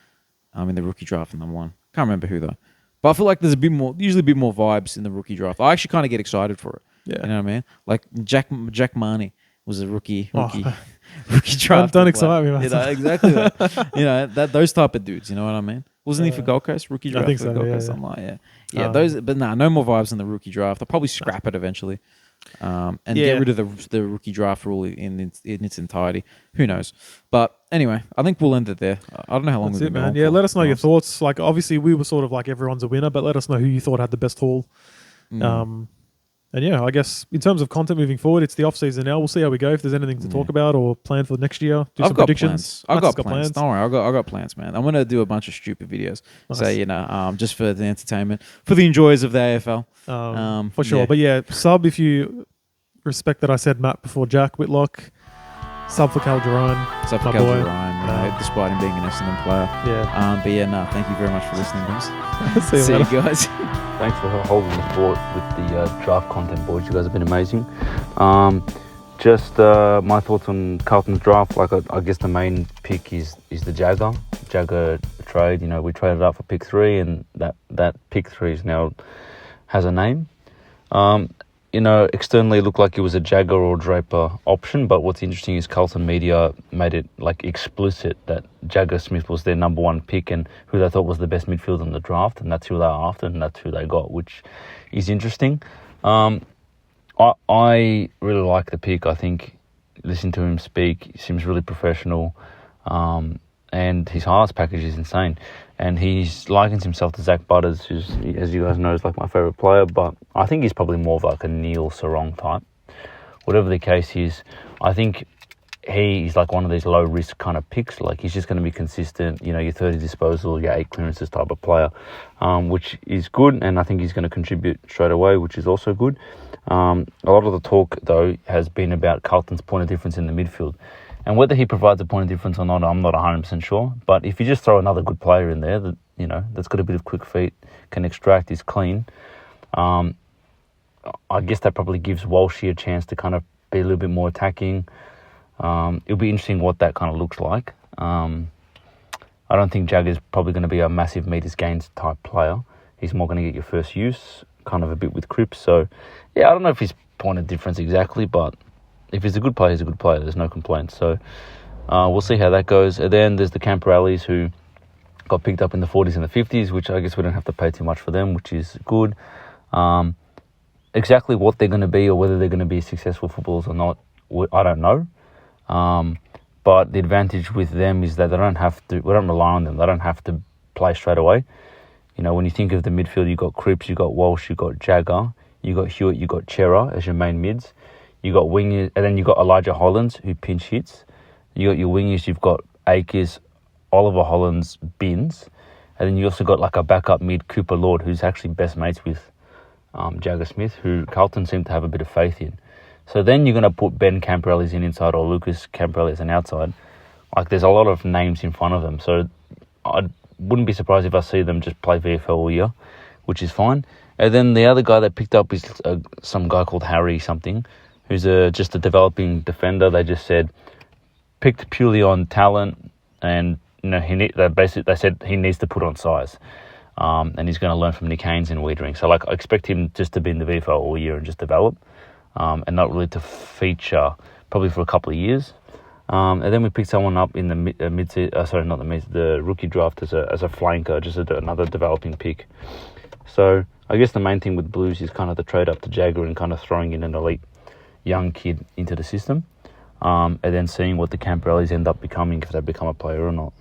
in the rookie draft and then one. Can't remember who though. But I feel like there's usually a bit more vibes in the rookie draft. I actually kind of get excited for it. Yeah, you know what I mean. Like Jack Marnie was a rookie draft. Don't excite me, man. Exactly. That. Those type of dudes. You know what I mean? Wasn't he for Gold Coast? Rookie draft I think for so. Gold Yeah, Coast, yeah. something like yeah. Those, but no more vibes in the rookie draft. I'll probably scrap it eventually, and get rid of the rookie draft rule in its entirety. Who knows? But anyway, I think we'll end it there. I don't know how long That's we've it, been man. going Yeah, for. let us know your thoughts. Like, obviously, we were sort of like everyone's a winner, but let us know who you thought had the best haul. And yeah, I guess in terms of content moving forward, it's the off season now. We'll see how we go. If there's anything to talk about or plan for next year, do some predictions. I've got plans. Don't worry, I got plans, man. I'm gonna do a bunch of stupid videos. Nice. So just for the entertainment, for the enjoyers of the AFL, for sure. Yeah. But yeah, sub if you respect that I said Matt before Jack Whitlock. Sub for Cal Jerome. Sub for Cal Jerome, despite him being an Essendon player. Yeah. But yeah, thank you very much for listening, guys. See you guys. Thanks for holding the fort with the draft content, boys. You guys have been amazing. Just my thoughts on Carlton's draft. Like, I guess the main pick is the Jagger trade. You know, we traded up for pick 3, and that pick 3 is now has a name. Externally it looked like it was a Jagger or Draper option, but what's interesting is Carlton media made it like explicit that Jagger Smith was their number 1 pick and who they thought was the best midfielder in the draft, and that's who they're after, and that's who they got, which is interesting. I really like the pick. I think listening to him speak, he seems really professional, and his highlights package is insane. And he likens himself to Zach Butters, who's, as you guys know, is like my favourite player, but I think he's probably more of like a Neil Sarong type. Whatever the case is, I think he's like one of these low-risk kind of picks. Like, he's just going to be consistent, your 30 disposal, your 8 clearances type of player, which is good, and I think he's going to contribute straight away, which is also good. A lot of the talk, though, has been about Carlton's point of difference in the midfield. And whether he provides a point of difference or not, I'm not 100% sure. But if you just throw another good player in there that, that's got a bit of quick feet, can extract, is clean, I guess that probably gives Walshy a chance to kind of be a little bit more attacking. It'll be interesting what that kind of looks like. I don't think Jagger's probably going to be a massive meters gains type player. He's more going to get your first use, kind of a bit with Cripps. So, yeah, I don't know if he's point of difference exactly, but if he's a good player, he's a good player. There's no complaints. So we'll see how that goes. And then there's the Camperellis who got picked up in the 40s and the 50s, which I guess we don't have to pay too much for them, which is good. Exactly what they're going to be or whether they're going to be successful footballers or not, I don't know. But the advantage with them is that we don't rely on them. They don't have to play straight away. When you think of the midfield, you've got Cripps, you've got Walsh, you've got Jagger, you've got Hewitt, you've got Chera as your main mids. You got wingers, and then you got Elijah Hollands who pinch hits. You got your wingers. You've got Akers, Oliver Hollands, Binns, and then you also got like a backup mid, Cooper Lord, who's actually best mates with Jagger Smith, who Carlton seem to have a bit of faith in. So then you're going to put Ben Camperellis in inside or Lucas Camperellis an outside. Like, there's a lot of names in front of them, so I wouldn't be surprised if I see them just play VFL all year, which is fine. And then the other guy they picked up is some guy called Harry something, who's just a developing defender. They just said, picked purely on talent, and they said he needs to put on size, and he's going to learn from Nick Haynes and Wiedering. So like, I expect him just to be in the VFL all year and just develop, and not really to feature probably for a couple of years. And then we picked someone up in the rookie draft as a flanker, just another developing pick. So I guess the main thing with Blues is kind of the trade up to Jagger and kind of throwing in an elite young kid into the system, and then seeing what the Camperellis end up becoming, if they become a player or not.